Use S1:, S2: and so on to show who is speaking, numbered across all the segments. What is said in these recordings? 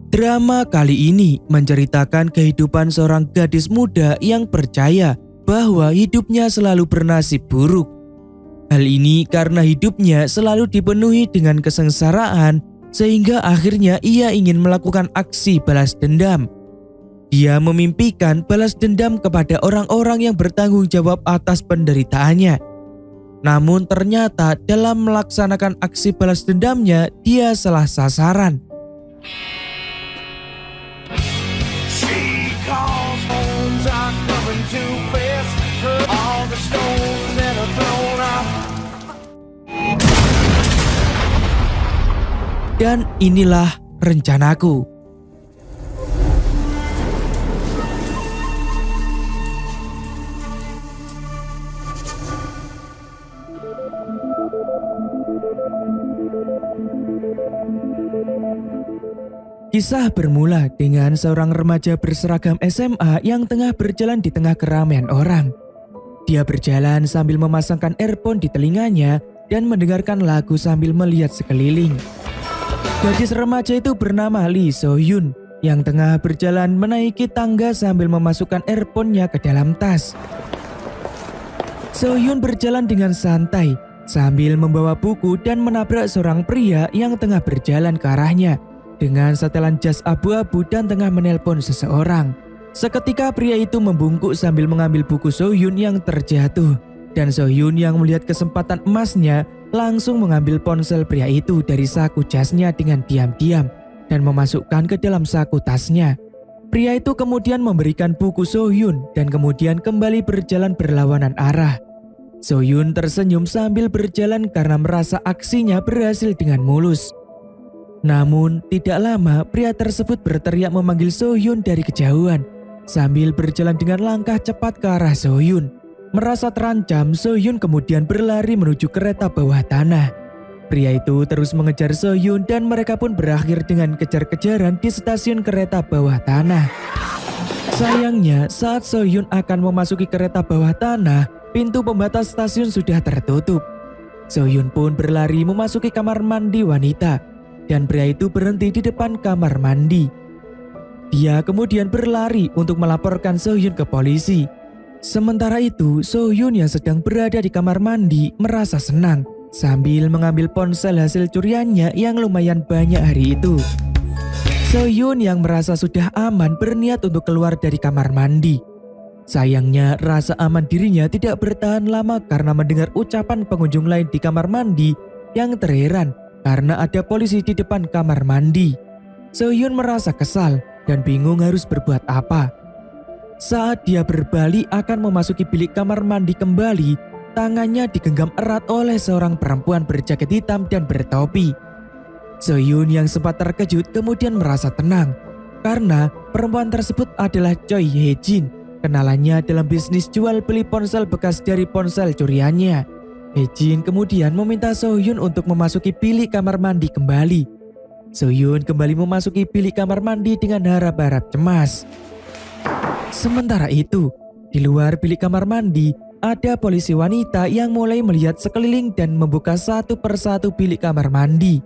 S1: Drama kali ini menceritakan kehidupan seorang gadis muda yang percaya bahwa hidupnya selalu bernasib buruk. Hal ini karena hidupnya selalu dipenuhi dengan kesengsaraan sehingga akhirnya ia ingin melakukan aksi balas dendam. Dia memimpikan balas dendam kepada orang-orang yang bertanggung jawab atas penderitaannya. Namun ternyata dalam melaksanakan aksi balas dendamnya dia salah sasaran. Dan inilah rencanaku. Kisah bermula dengan seorang remaja berseragam SMA yang tengah berjalan di tengah keramaian orang. Dia berjalan sambil memasangkan earphone di telinganya dan mendengarkan lagu sambil melihat sekeliling. Gadis remaja itu bernama Lee So-hyun yang tengah berjalan menaiki tangga sambil memasukkan earphone-nya ke dalam tas. So-hyun berjalan dengan santai sambil membawa buku dan menabrak seorang pria yang tengah berjalan ke arahnya dengan setelan jas abu-abu dan tengah menelpon seseorang. Seketika pria itu membungkuk sambil mengambil buku So-hyun yang terjatuh. Dan So-hyun yang melihat kesempatan emasnya langsung mengambil ponsel pria itu dari saku jasnya dengan diam-diam dan memasukkan ke dalam saku tasnya. Pria itu kemudian memberikan buku So-hyun dan kemudian kembali berjalan berlawanan arah. So-hyun tersenyum sambil berjalan karena merasa aksinya berhasil dengan mulus. Namun tidak lama pria tersebut berteriak memanggil So-hyun dari kejauhan sambil berjalan dengan langkah cepat ke arah So-hyun. Merasa terancam, So-hyun kemudian berlari menuju kereta bawah tanah. Pria itu terus mengejar So-hyun dan mereka pun berakhir dengan kejar-kejaran di stasiun kereta bawah tanah. Sayangnya saat So-hyun akan memasuki kereta bawah tanah, pintu pembatas stasiun sudah tertutup. So-hyun pun berlari memasuki kamar mandi wanita dan pria itu berhenti di depan kamar mandi. Dia kemudian berlari untuk melaporkan So-hyun ke polisi. Sementara itu, So-hyun yang sedang berada di kamar mandi merasa senang sambil mengambil ponsel hasil curiannya yang lumayan banyak hari itu. So-hyun yang merasa sudah aman berniat untuk keluar dari kamar mandi. Sayangnya rasa aman dirinya tidak bertahan lama karena mendengar ucapan pengunjung lain di kamar mandi yang terheran karena ada polisi di depan kamar mandi. So-hyun merasa kesal dan bingung harus berbuat apa. Saat dia berbalik akan memasuki bilik kamar mandi kembali, tangannya digenggam erat oleh seorang perempuan berjaket hitam dan bertopi. So-hyun yang sempat terkejut kemudian merasa tenang karena perempuan tersebut adalah Choi Hye-jin, kenalannya dalam bisnis jual beli ponsel bekas dari ponsel curiannya. Hye-jin kemudian meminta So-hyun untuk memasuki bilik kamar mandi kembali. So-hyun kembali memasuki bilik kamar mandi dengan harap-harap cemas. Sementara itu, di luar bilik kamar mandi, ada polisi wanita yang mulai melihat sekeliling dan membuka satu persatu bilik kamar mandi.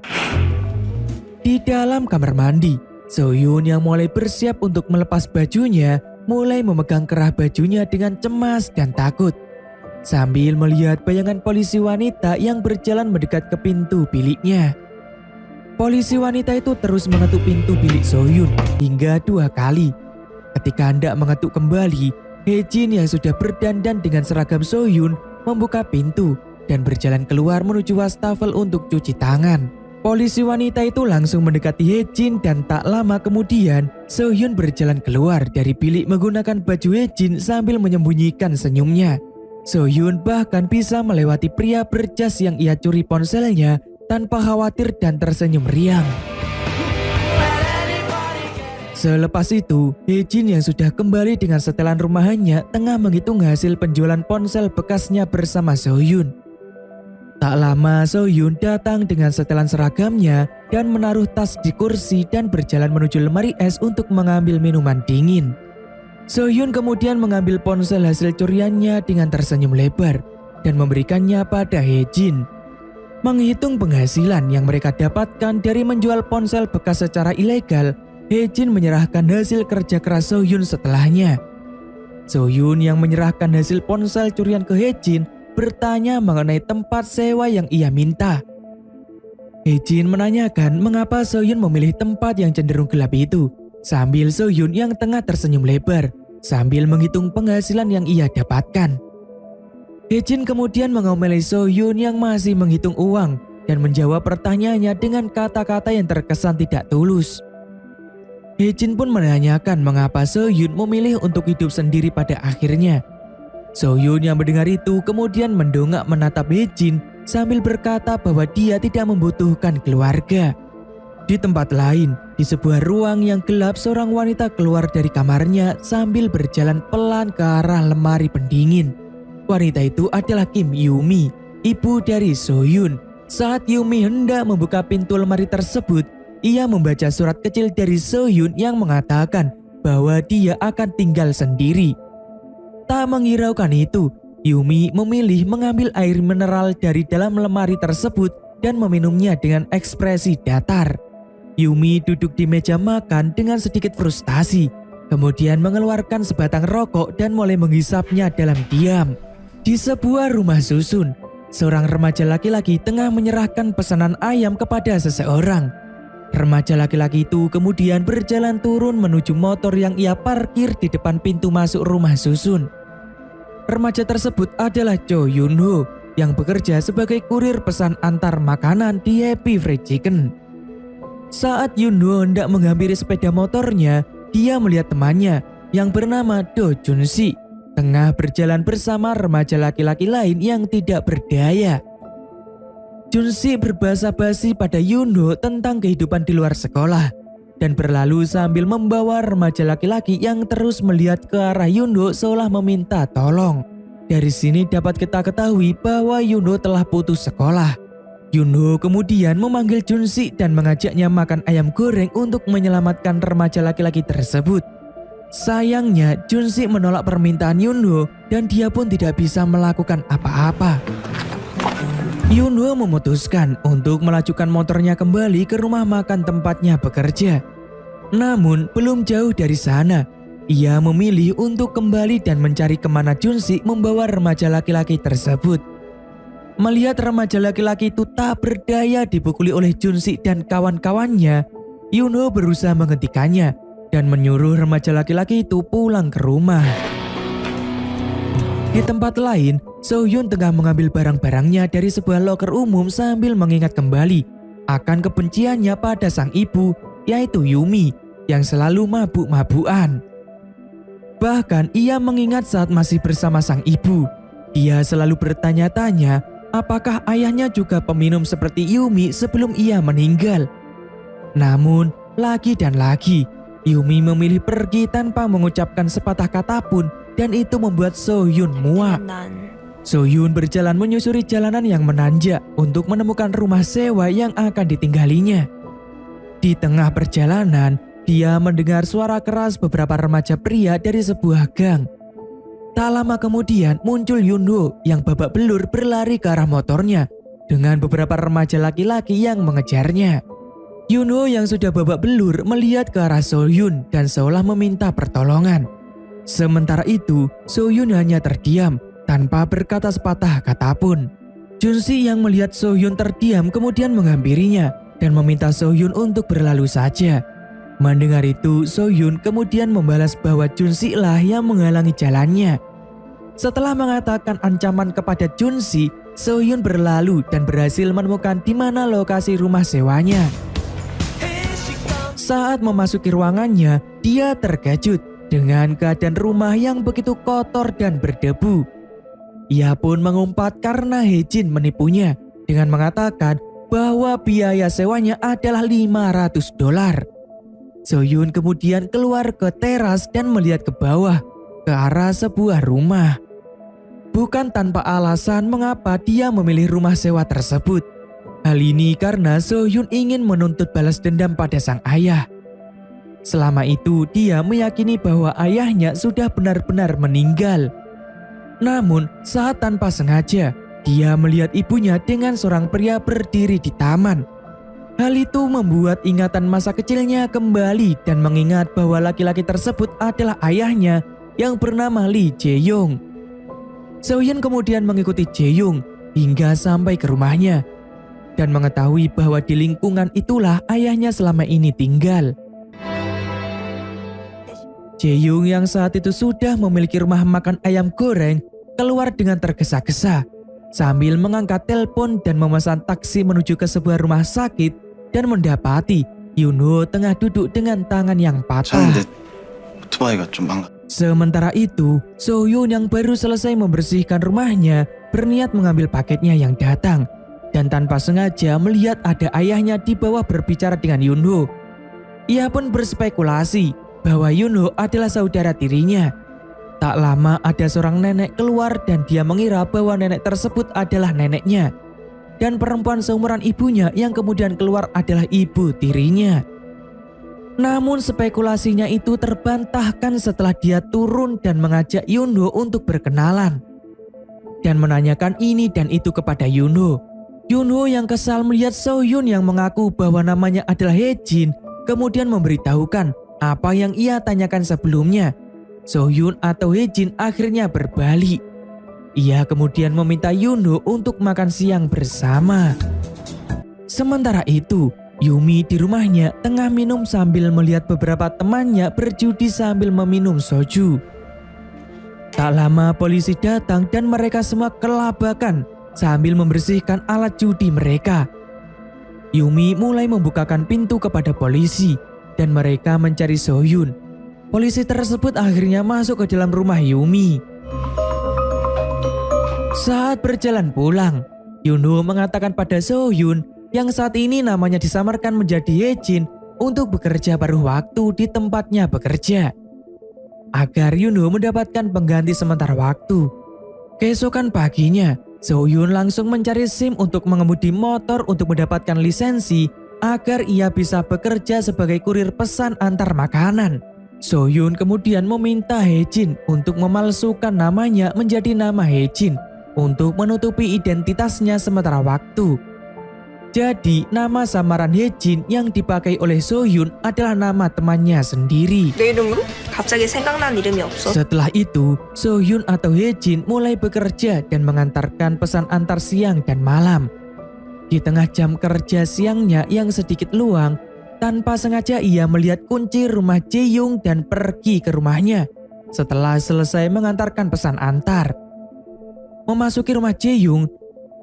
S1: Di dalam kamar mandi, So-hyun yang mulai bersiap untuk melepas bajunya, mulai memegang kerah bajunya dengan cemas dan takut. Sambil melihat bayangan polisi wanita yang berjalan mendekat ke pintu biliknya. Polisi wanita itu terus mengetuk pintu bilik So-hyun hingga 2 kali. Ketika hendak mengetuk kembali, Hye-jin yang sudah berdandan dengan seragam So-hyun membuka pintu dan berjalan keluar menuju wastafel untuk cuci tangan. Polisi wanita itu langsung mendekati Hye-jin dan tak lama kemudian So-hyun berjalan keluar dari bilik menggunakan baju Hye-jin sambil menyembunyikan senyumnya. So-hyun bahkan bisa melewati pria berjas yang ia curi ponselnya tanpa khawatir dan tersenyum riang. Selepas itu, Hye-jin yang sudah kembali dengan setelan rumahannya tengah menghitung hasil penjualan ponsel bekasnya bersama So-hyun. Tak lama So-hyun datang dengan setelan seragamnya dan menaruh tas di kursi dan berjalan menuju lemari es untuk mengambil minuman dingin. So-hyun kemudian mengambil ponsel hasil curiannya dengan tersenyum lebar dan memberikannya pada Hye-jin. Menghitung penghasilan yang mereka dapatkan dari menjual ponsel bekas secara ilegal, Hye-jin menyerahkan hasil kerja keras So-hyun setelahnya. So-hyun yang menyerahkan hasil ponsel curian ke Hye-jin bertanya mengenai tempat sewa yang ia minta. Hye-jin menanyakan mengapa So-hyun memilih tempat yang cenderung gelap itu, sambil So-hyun yang tengah tersenyum lebar sambil menghitung penghasilan yang ia dapatkan. Hye-jin kemudian mengomeli So-hyun yang masih menghitung uang dan menjawab pertanyaannya dengan kata-kata yang terkesan tidak tulus. Hye-jin pun menanyakan mengapa So-hyun memilih untuk hidup sendiri pada akhirnya. So-hyun yang mendengar itu kemudian mendongak menatap Hye-jin sambil berkata bahwa dia tidak membutuhkan keluarga. Di tempat lain, di sebuah ruang yang gelap, seorang wanita keluar dari kamarnya sambil berjalan pelan ke arah lemari pendingin. Wanita itu adalah Kim Yumi, ibu dari So-hyun. Saat Yumi hendak membuka pintu lemari tersebut, ia membaca surat kecil dari So-hyun yang mengatakan bahwa dia akan tinggal sendiri. Tak menghiraukan itu, Yumi memilih mengambil air mineral dari dalam lemari tersebut dan meminumnya dengan ekspresi datar. Yumi duduk di meja makan dengan sedikit frustasi, kemudian mengeluarkan sebatang rokok dan mulai menghisapnya dalam diam. Di sebuah rumah susun, seorang remaja laki-laki tengah menyerahkan pesanan ayam kepada seseorang. Remaja laki-laki itu kemudian berjalan turun menuju motor yang ia parkir di depan pintu masuk rumah susun. Remaja tersebut adalah Cho Yun-ho yang bekerja sebagai kurir pesan antar makanan di Happy Fried Chicken. Saat Yun-ho hendak menghampiri sepeda motornya, dia melihat temannya yang bernama Do Jun-si tengah berjalan bersama remaja laki-laki lain yang tidak berdaya. Jun-si berbahasa basi pada Yun-ho tentang kehidupan di luar sekolah dan berlalu sambil membawa remaja laki-laki yang terus melihat ke arah Yun-ho seolah meminta tolong. Dari sini dapat kita ketahui bahwa Yun-ho telah putus sekolah. Yun-ho kemudian memanggil Jun-si dan mengajaknya makan ayam goreng untuk menyelamatkan remaja laki-laki tersebut. Sayangnya Jun-si menolak permintaan Yun-ho dan dia pun tidak bisa melakukan apa-apa. Yun-ho memutuskan untuk melajukan motornya kembali ke rumah makan tempatnya bekerja. Namun belum jauh dari sana, ia memilih untuk kembali dan mencari kemana Jun-si membawa remaja laki-laki tersebut. Melihat remaja laki-laki itu tak berdaya dipukuli oleh Jun-si dan kawan-kawannya, Yun-ho berusaha menghentikannya dan menyuruh remaja laki-laki itu pulang ke rumah. Di tempat lain, So-hyun tengah mengambil barang-barangnya dari sebuah loker umum sambil mengingat kembali akan kebenciannya pada sang ibu, yaitu Yumi, yang selalu mabuk-mabukan. Bahkan ia mengingat saat masih bersama sang ibu, dia selalu bertanya-tanya apakah ayahnya juga peminum seperti Yumi sebelum ia meninggal. Namun, lagi dan lagi, Yumi memilih pergi tanpa mengucapkan sepatah kata pun dan itu membuat So-hyun muak. So-hyun berjalan menyusuri jalanan yang menanjak untuk menemukan rumah sewa yang akan ditinggalinya. Di tengah perjalanan, dia mendengar suara keras beberapa remaja pria dari sebuah gang. Tak lama kemudian muncul Yun-ho yang babak belur berlari ke arah motornya dengan beberapa remaja laki-laki yang mengejarnya. Yun-ho yang sudah babak belur melihat ke arah So-hyun dan seolah meminta pertolongan. Sementara itu, So-hyun hanya terdiam tanpa berkata sepatah kata pun. Jun-si yang melihat So-hyun terdiam kemudian menghampirinya dan meminta So-hyun untuk berlalu saja. Mendengar itu, So-hyun kemudian membalas bahwa Jun-si lah yang menghalangi jalannya. Setelah mengatakan ancaman kepada Jun-si, So-hyun berlalu dan berhasil menemukan di mana lokasi rumah sewanya. Saat memasuki ruangannya, dia terkejut dengan keadaan rumah yang begitu kotor dan berdebu. Ia pun mengumpat karena Hye-jin menipunya dengan mengatakan bahwa biaya sewanya adalah $500. So-hyun kemudian keluar ke teras dan melihat ke bawah, ke arah sebuah rumah. Bukan tanpa alasan mengapa dia memilih rumah sewa tersebut. Hal ini karena So-hyun ingin menuntut balas dendam pada sang ayah. Selama itu dia meyakini bahwa ayahnya sudah benar-benar meninggal. Namun saat tanpa sengaja, dia melihat ibunya dengan seorang pria berdiri di taman. Hal itu membuat ingatan masa kecilnya kembali dan mengingat bahwa laki-laki tersebut adalah ayahnya yang bernama Lee Jae-yong. So-hyun kemudian mengikuti Jae-yong hingga sampai ke rumahnya dan mengetahui bahwa di lingkungan itulah ayahnya selama ini tinggal. Jae-yong yang saat itu sudah memiliki rumah makan ayam goreng keluar dengan tergesa-gesa sambil mengangkat telepon dan memesan taksi menuju ke sebuah rumah sakit dan mendapati Yoon-ho tengah duduk dengan tangan yang patah. Sementara itu, So-hyun yang baru selesai membersihkan rumahnya berniat mengambil paketnya yang datang dan tanpa sengaja melihat ada ayahnya di bawah berbicara dengan Yoon-ho. Ia pun berspekulasi bahwa Yoon-ho adalah saudara tirinya. Tak lama ada seorang nenek keluar dan dia mengira bahwa nenek tersebut adalah neneknya. Dan perempuan seumuran ibunya yang kemudian keluar adalah ibu tirinya. Namun spekulasinya itu terbantahkan setelah dia turun dan mengajak Yoon-ho untuk berkenalan. Dan menanyakan ini dan itu kepada Yoon-ho. Yoon-ho yang kesal melihat So-hyun yang mengaku bahwa namanya adalah Hae-jin kemudian memberitahukan apa yang ia tanyakan sebelumnya. So-hyun atau Hae-jin akhirnya berbalik. Ia kemudian meminta Yoon-ho untuk makan siang bersama. Sementara itu, Yumi di rumahnya tengah minum sambil melihat beberapa temannya berjudi sambil meminum soju. Tak lama polisi datang dan mereka semua kelabakan sambil membersihkan alat judi mereka. Yumi mulai membukakan pintu kepada polisi dan mereka mencari So-hyun. Polisi tersebut akhirnya masuk ke dalam rumah Yumi. Saat berjalan pulang, Yoon-ho mengatakan pada So-hyun yang saat ini namanya disamarkan menjadi Hae-jin untuk bekerja paruh waktu di tempatnya bekerja. Agar Yoon-ho mendapatkan pengganti sementara waktu. Keesokan paginya, So-hyun langsung mencari SIM untuk mengemudi motor untuk mendapatkan lisensi agar ia bisa bekerja sebagai kurir pesan antar makanan. So-hyun kemudian meminta Hae-jin untuk memalsukan namanya menjadi nama Hae-jin untuk menutupi identitasnya sementara waktu. Jadi nama samaran Hae-jin yang dipakai oleh So-hyun adalah nama temannya sendiri.
S2: 내 이름으로? 갑자기 생각난 이름이 없어.
S1: Setelah itu, So-hyun atau Hae-jin mulai bekerja dan mengantarkan pesan antar siang dan malam. Di tengah jam kerja siangnya yang sedikit luang, tanpa sengaja ia melihat kunci rumah Jae-yong dan pergi ke rumahnya setelah selesai mengantarkan pesan antar. Memasuki rumah Jae-yong,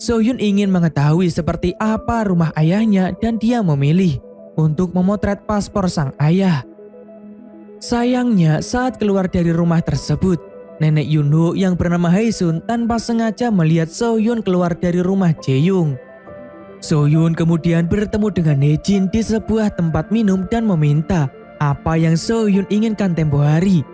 S1: So-hyun ingin mengetahui seperti apa rumah ayahnya dan dia memilih untuk memotret paspor sang ayah. Sayangnya saat keluar dari rumah tersebut, nenek Yoon-ho yang bernama Hae-sun tanpa sengaja melihat So-hyun keluar dari rumah Jae-yong. So-hyun kemudian bertemu dengan Hae-jin di sebuah tempat minum dan meminta apa yang So-hyun inginkan tempo hari.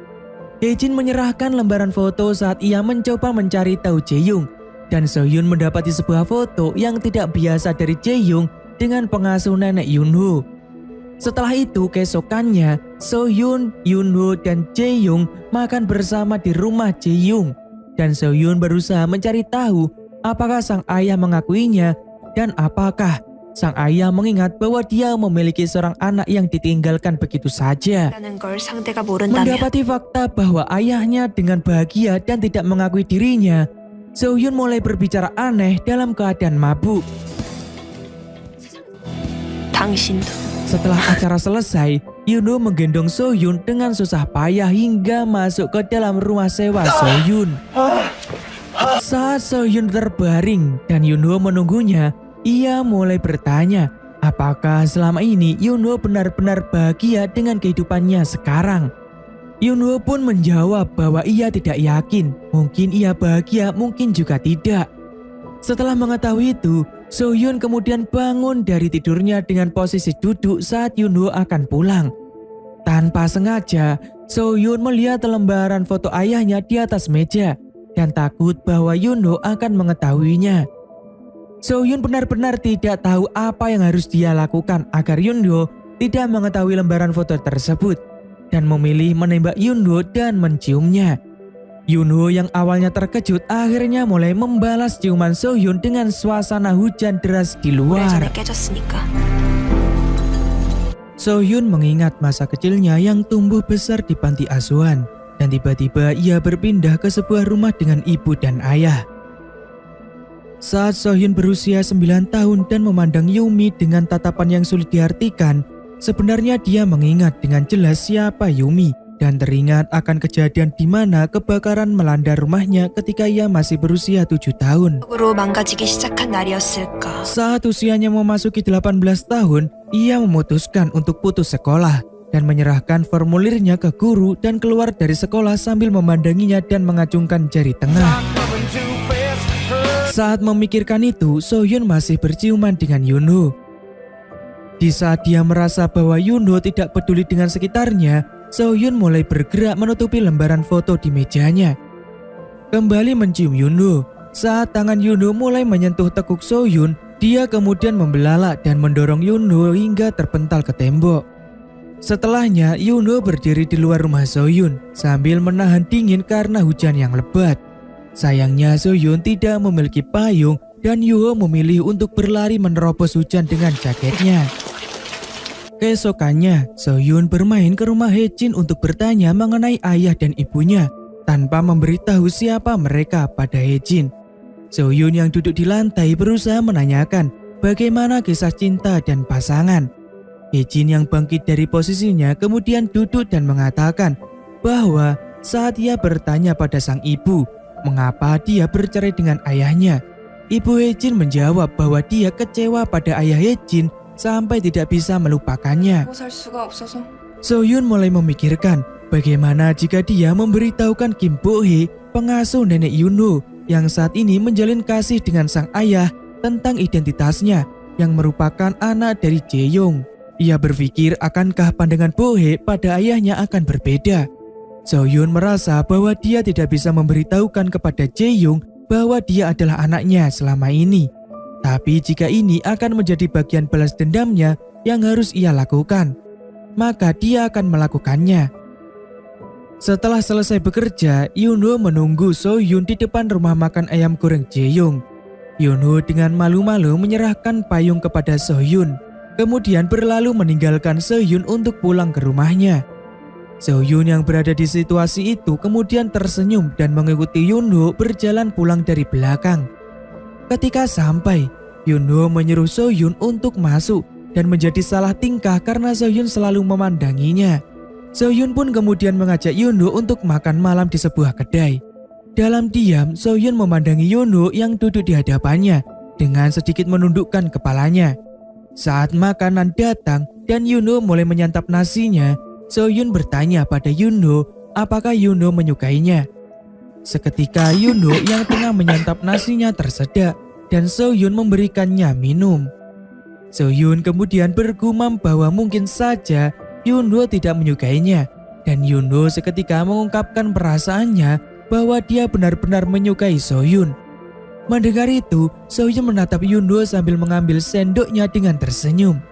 S1: Hae-jin menyerahkan lembaran foto saat ia mencoba mencari tahu Jae-yong dan So-hyun mendapati sebuah foto yang tidak biasa dari Jae-yong dengan pengasuh nenek Yoon-ho. Setelah itu keesokannya, So-hyun, Yoon-ho, dan Jae-yong makan bersama di rumah Jae-yong dan So-hyun berusaha mencari tahu apakah sang ayah mengakuinya dan apakah sang ayah mengingat bahwa dia memiliki seorang anak yang ditinggalkan begitu saja.
S2: 라는 걸 상대가 모른다면
S1: Mendapati fakta bahwa ayahnya dengan bahagia dan tidak mengakui dirinya, So-hyun mulai berbicara aneh dalam keadaan mabuk.
S2: 당신도
S1: Setelah acara selesai, Yoon-ho menggendong So-hyun dengan susah payah hingga masuk ke dalam rumah sewa So-hyun. Saat So-hyun terbaring dan Yoon-ho menunggunya, ia mulai bertanya apakah selama ini Yoon-ho benar-benar bahagia dengan kehidupannya sekarang. Yoon-ho pun menjawab bahwa ia tidak yakin, mungkin ia bahagia, mungkin juga tidak. Setelah mengetahui itu, So-hyun kemudian bangun dari tidurnya dengan posisi duduk saat Yoon-ho akan pulang. Tanpa sengaja, So-hyun melihat lembaran foto ayahnya di atas meja dan takut bahwa Yoon-ho akan mengetahuinya. So-hyun benar-benar tidak tahu apa yang harus dia lakukan agar Yoon-ho tidak mengetahui lembaran foto tersebut dan memilih menembak Yoon-ho dan menciumnya. Yoon-ho yang awalnya terkejut akhirnya mulai membalas ciuman So-hyun dengan suasana hujan deras di luar.
S2: 오래전에 깨졌으니까
S1: So-hyun mengingat masa kecilnya yang tumbuh besar di panti asuhan, dan tiba-tiba ia berpindah ke sebuah rumah dengan ibu dan ayah. Saat So-hyun berusia 9 tahun dan memandang Yumi dengan tatapan yang sulit diartikan, sebenarnya dia mengingat dengan jelas siapa Yumi dan teringat akan kejadian di mana kebakaran melanda rumahnya ketika ia masih berusia 7 tahun.
S2: 으로 망가지기 시작한 날이었을까.
S1: Saat usianya memasuki 18 tahun, ia memutuskan untuk putus sekolah dan menyerahkan formulirnya ke guru dan keluar dari sekolah sambil memandanginya dan mengacungkan jari tengah. Saat memikirkan itu, So-hyun masih berciuman dengan Yoonho. Di saat dia merasa bahwa Yoonho tidak peduli dengan sekitarnya, So-hyun mulai bergerak menutupi lembaran foto di mejanya. Kembali mencium Yoonho. Saat tangan Yoonho mulai menyentuh tekuk So-hyun, dia kemudian membelalak dan mendorong Yoonho hingga terpental ke tembok. Setelahnya, Yoonho berdiri di luar rumah So-hyun sambil menahan dingin karena hujan yang lebat. Sayangnya So-hyun tidak memiliki payung dan Yoonho memilih untuk berlari menerobos hujan dengan jaketnya. Keesokannya, So-hyun bermain ke rumah Hae-jin untuk bertanya mengenai ayah dan ibunya tanpa memberitahu siapa mereka pada Hae-jin. So-hyun yang duduk di lantai berusaha menanyakan bagaimana kisah cinta dan pasangan. Hae-jin yang bangkit dari posisinya kemudian duduk dan mengatakan bahwa saat ia bertanya pada sang ibu mengapa dia bercerai dengan ayahnya, ibu Hae-jin menjawab bahwa dia kecewa pada ayah Hae-jin sampai tidak bisa melupakannya.
S2: 살 수가 없어서.
S1: So-hyun mulai memikirkan bagaimana jika dia memberitahukan Kim Bo-hee, pengasuh nenek Yoonho yang saat ini menjalin kasih dengan sang ayah tentang identitasnya yang merupakan anak dari Jae-young. Ia berpikir akankah pandangan Bo-hee pada ayahnya akan berbeda. So-hyun merasa bahwa dia tidak bisa memberitahukan kepada Jae-young bahwa dia adalah anaknya selama ini. Tapi jika ini akan menjadi bagian balas dendamnya yang harus ia lakukan, maka dia akan melakukannya. Setelah selesai bekerja, Yoonho menunggu So-hyun di depan rumah makan ayam goreng Jae-young. Yoonho dengan malu-malu menyerahkan payung kepada So-hyun, kemudian berlalu meninggalkan So-hyun untuk pulang ke rumahnya. So-hyun yang berada di situasi itu kemudian tersenyum dan mengikuti Yoonho berjalan pulang dari belakang. Ketika sampai, Yoonho menyuruh So-hyun untuk masuk dan menjadi salah tingkah karena So-hyun selalu memandanginya. So-hyun pun kemudian mengajak Yoonho untuk makan malam di sebuah kedai. Dalam diam, So-hyun memandangi Yoonho yang duduk di hadapannya dengan sedikit menundukkan kepalanya. Saat makanan datang dan Yoonho mulai menyantap nasinya, So-hyun bertanya pada Yoonho apakah Yoonho menyukainya. Seketika Yoonho yang tengah menyantap nasinya tersedak dan So-hyun memberikannya minum. So-hyun kemudian bergumam bahwa mungkin saja Yoonho tidak menyukainya dan Yoonho seketika mengungkapkan perasaannya bahwa dia benar-benar menyukai So-hyun. Mendengar itu, So-hyun menatap Yoonho sambil mengambil sendoknya dengan tersenyum.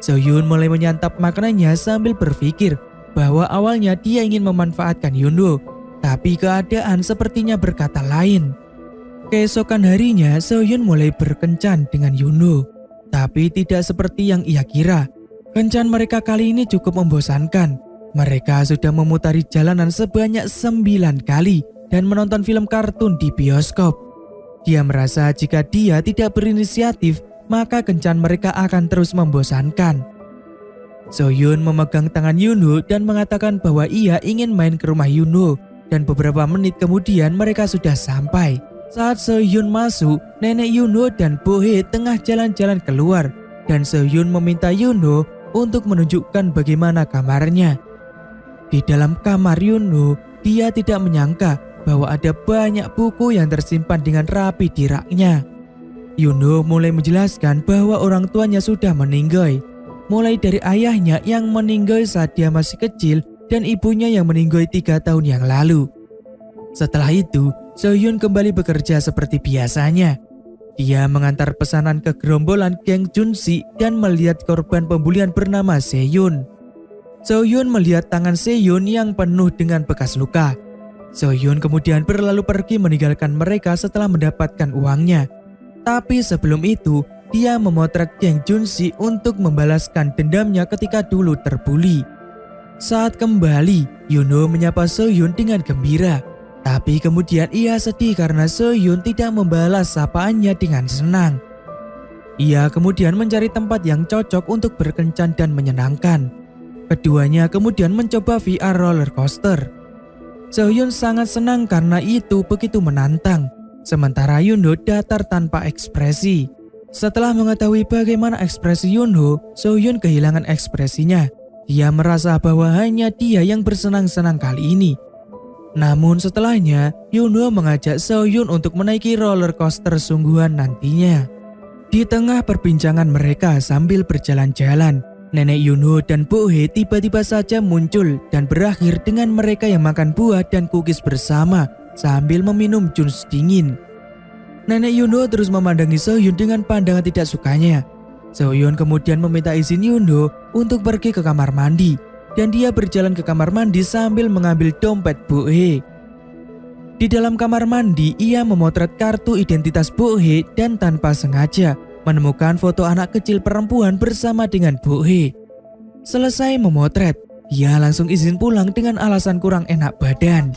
S1: So-hyun mulai menyantap makanannya sambil berpikir bahwa awalnya dia ingin memanfaatkan Yoonho, tapi keadaan sepertinya berkata lain. Keesokan harinya, So-hyun mulai berkencan dengan Yoonho, tapi tidak seperti yang ia kira. Kencan mereka kali ini cukup membosankan. Mereka sudah memutari jalanan sebanyak 9 kali dan menonton film kartun di bioskop. Dia merasa jika dia tidak berinisiatif, maka kencan mereka akan terus membosankan. So-hyun memegang tangan Yoonho dan mengatakan bahwa ia ingin main ke rumah Yoonho. Dan beberapa menit kemudian mereka sudah sampai. Saat So-hyun masuk, nenek Yoonho dan Bo-hee tengah jalan-jalan keluar. Dan So-hyun meminta Yoonho untuk menunjukkan bagaimana kamarnya. Di dalam kamar Yoonho, dia tidak menyangka bahwa ada banyak buku yang tersimpan dengan rapi di raknya. Yoonho mulai menjelaskan bahwa orang tuanya sudah meninggal. Mulai dari ayahnya yang meninggal saat dia masih kecil dan ibunya yang meninggal 3 tahun yang lalu. Setelah itu, So-hyun kembali bekerja seperti biasanya. Dia mengantar pesanan ke gerombolan geng Junsi dan melihat korban pembulian bernama Sehyun. So-hyun melihat tangan Sehyun yang penuh dengan bekas luka. So-hyun kemudian berlalu pergi meninggalkan mereka setelah mendapatkan uangnya. Tapi sebelum itu, dia memotret geng Junsi untuk membalaskan dendamnya ketika dulu terbuli. Saat kembali, Yoonho menyapa Sohyun dengan gembira. Tapi kemudian ia sedih karena Sohyun tidak membalas sapaannya dengan senang. Ia kemudian mencari tempat yang cocok untuk berkencan dan menyenangkan. Keduanya kemudian mencoba VR roller coaster. Sohyun sangat senang karena itu begitu menantang. Sementara Yoonho datar tanpa ekspresi. Setelah mengetahui bagaimana ekspresi Yoonho, Sohyun kehilangan ekspresinya. Dia merasa bahwa hanya dia yang bersenang-senang kali ini. Namun setelahnya, Yoonho mengajak Sohyun untuk menaiki roller coaster sungguhan nantinya. Di tengah perbincangan mereka sambil berjalan-jalan, nenek Yoonho dan Bo-hye tiba-tiba saja muncul dan berakhir dengan mereka yang makan buah dan cookies bersama sambil meminum jus dingin. Nenek Yoonho terus memandangi Sohyun dengan pandangan tidak sukanya. Sohyun kemudian meminta izin Yoonho untuk pergi ke kamar mandi, dan dia berjalan ke kamar mandi sambil mengambil dompet Bo-hye. Di dalam kamar mandi, ia memotret kartu identitas Bo-hye dan tanpa sengaja menemukan foto anak kecil perempuan bersama dengan Bo-hye. Selesai memotret, dia langsung izin pulang dengan alasan kurang enak badan.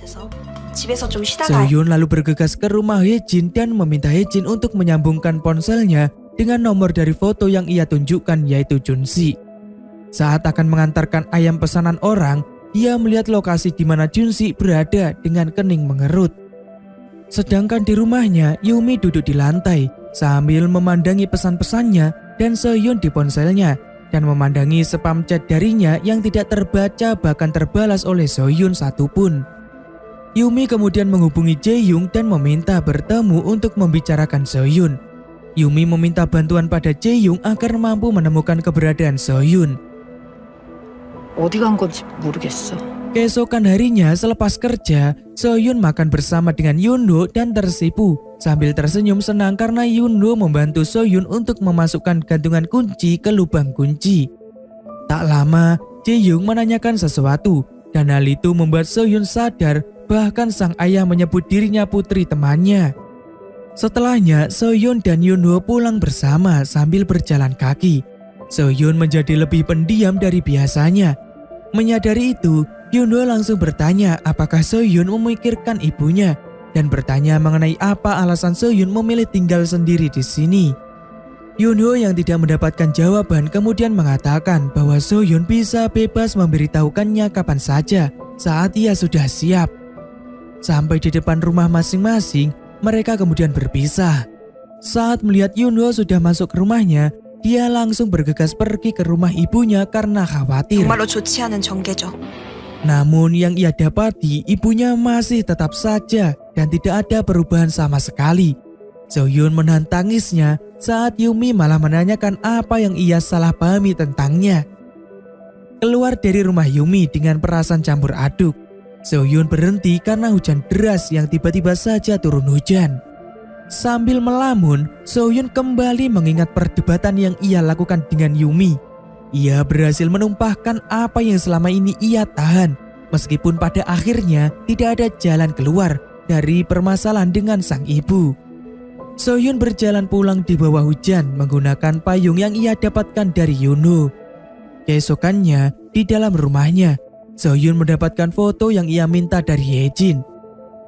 S2: 집에서 좀 쉬다가
S1: Sohyun lalu bergegas ke rumah Haejin dan meminta Haejin untuk menyambungkan ponselnya dengan nomor dari foto yang ia tunjukkan, yaitu Junsi. Saat akan mengantarkan ayam pesanan orang, ia melihat lokasi di mana Junsi berada dengan kening mengerut. Sedangkan di rumahnya, Yumi duduk di lantai sambil memandangi pesan-pesannya dan Sohyun di ponselnya dan memandangi spam chat darinya yang tidak terbaca bahkan terbalas oleh Sohyun satupun. Yumi kemudian menghubungi Jaehyung dan meminta bertemu untuk membicarakan Sohyun. Yumi meminta bantuan pada Jaehyung agar mampu menemukan keberadaan Sohyun.
S2: 어디 간 건지 모르겠어.
S1: Keesokan harinya selepas kerja, Sohyun makan bersama dengan Yoonho dan tersipu sambil tersenyum senang karena Yoonho membantu Sohyun untuk memasukkan gantungan kunci ke lubang kunci. Tak lama, Jaehyung menanyakan sesuatu dan hal itu membuat Sohyun sadar bahkan sang ayah menyebut dirinya putri temannya. Setelahnya, Sohyun dan Yoonho pulang bersama sambil berjalan kaki. Sohyun menjadi lebih pendiam dari biasanya. Menyadari itu, Yoonho langsung bertanya apakah Sohyun memikirkan ibunya dan bertanya mengenai apa alasan Sohyun memilih tinggal sendiri di sini. Yoonho yang tidak mendapatkan jawaban kemudian mengatakan bahwa Sohyun bisa bebas memberitahukannya kapan saja saat ia sudah siap. Sampai di depan rumah masing-masing, mereka kemudian berpisah. Saat melihat Yoonho sudah masuk ke rumahnya, dia langsung bergegas pergi ke rumah ibunya karena khawatir.
S2: 정말로 좋지 않은 전개죠.
S1: Namun yang ia dapati, ibunya masih tetap saja dan tidak ada perubahan sama sekali. Sohyun menahan tangisnya saat Yumi malah menanyakan apa yang ia salah pahami tentangnya. Keluar dari rumah Yumi dengan perasaan campur aduk, Sohyun berhenti karena hujan deras yang tiba-tiba saja turun hujan. Sambil melamun, Sohyun kembali mengingat perdebatan yang ia lakukan dengan Yumi. Ia berhasil menumpahkan apa yang selama ini ia tahan, meskipun pada akhirnya tidak ada jalan keluar dari permasalahan dengan sang ibu. Sohyun berjalan pulang di bawah hujan menggunakan payung yang ia dapatkan dari Yoonho. Keesokannya, di dalam rumahnya, Sohyun mendapatkan foto yang ia minta dari Haejin.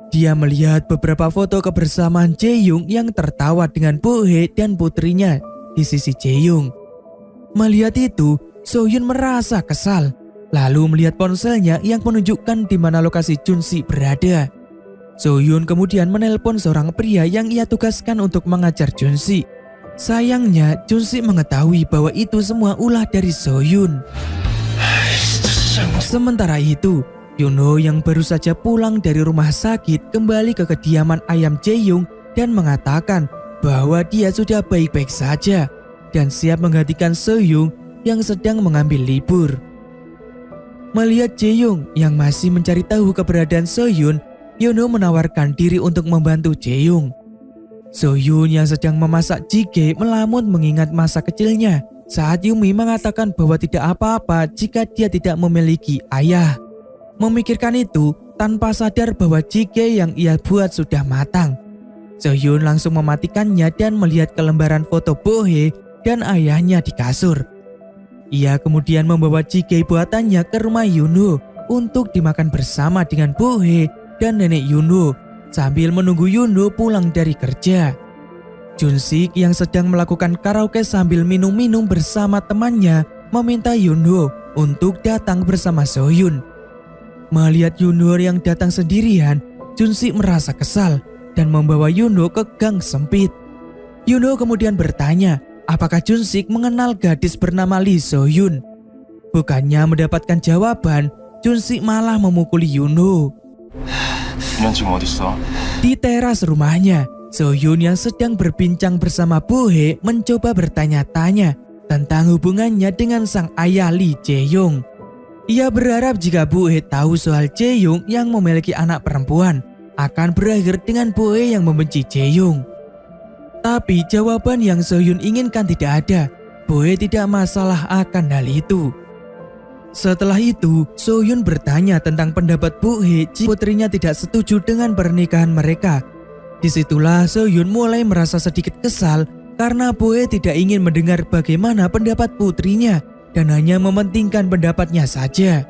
S1: Dia melihat beberapa foto kebersamaan Jaehyung yang tertawa dengan Bo-hye dan putrinya di sisi Jaehyung. Melihat itu, Sohyun merasa kesal, lalu melihat ponselnya yang menunjukkan di mana lokasi Junsi berada. Sohyun kemudian menelpon seorang pria yang ia tugaskan untuk mengajar Junsi. Sayangnya, Junsi mengetahui bahwa itu semua ulah dari Sohyun. Sementara itu, Yoonho yang baru saja pulang dari rumah sakit kembali ke kediaman ayam Jaehyung dan mengatakan bahwa dia sudah baik-baik saja dan siap menggantikan Sohyun yang sedang mengambil libur. Melihat Jaehyung yang masih mencari tahu keberadaan Sohyun, Yoonho menawarkan diri untuk membantu Jaehyung. Sohyun yang sedang memasak jjigae melamun mengingat masa kecilnya saat Yumi mengatakan bahwa tidak apa-apa jika dia tidak memiliki ayah. Memikirkan itu, tanpa sadar bahwa jjigae yang ia buat sudah matang. Sohyun langsung mematikannya dan melihat ke lembaran foto Bohe dan ayahnya di kasur. Ia kemudian membawa jjigae buatannya ke rumah Yunho untuk dimakan bersama dengan Bohe dan nenek Yunho sambil menunggu Yunho pulang dari kerja. Junsik yang sedang melakukan karaoke sambil minum-minum bersama temannya meminta Yunho untuk datang bersama Sohyun. Melihat Yunho yang datang sendirian, Junsik merasa kesal dan membawa Yunho ke gang sempit. Yunho kemudian bertanya apakah Junsik mengenal gadis bernama Lee Sohyun. Bukannya mendapatkan jawaban, Junsik malah memukuli Yunho.
S3: 넌 지금 어딨어?
S1: Di teras rumahnya, Sohyun yang sedang berbincang bersama Bohe mencoba bertanya-tanya tentang hubungannya dengan sang ayah Lee Jae-yong. Ia berharap jika Bohe tahu soal Jae-yong yang memiliki anak perempuan, akan berakhir dengan Bohe yang membenci Jae-yong. Tapi jawaban yang Sohyun inginkan tidak ada. Bohe tidak masalah akan hal itu. Setelah itu, Sohyun bertanya tentang pendapat Bohe jika putrinya tidak setuju dengan pernikahan mereka. Disitulah Sohyun mulai merasa sedikit kesal karena Bohe tidak ingin mendengar bagaimana pendapat putrinya dan hanya mementingkan pendapatnya saja.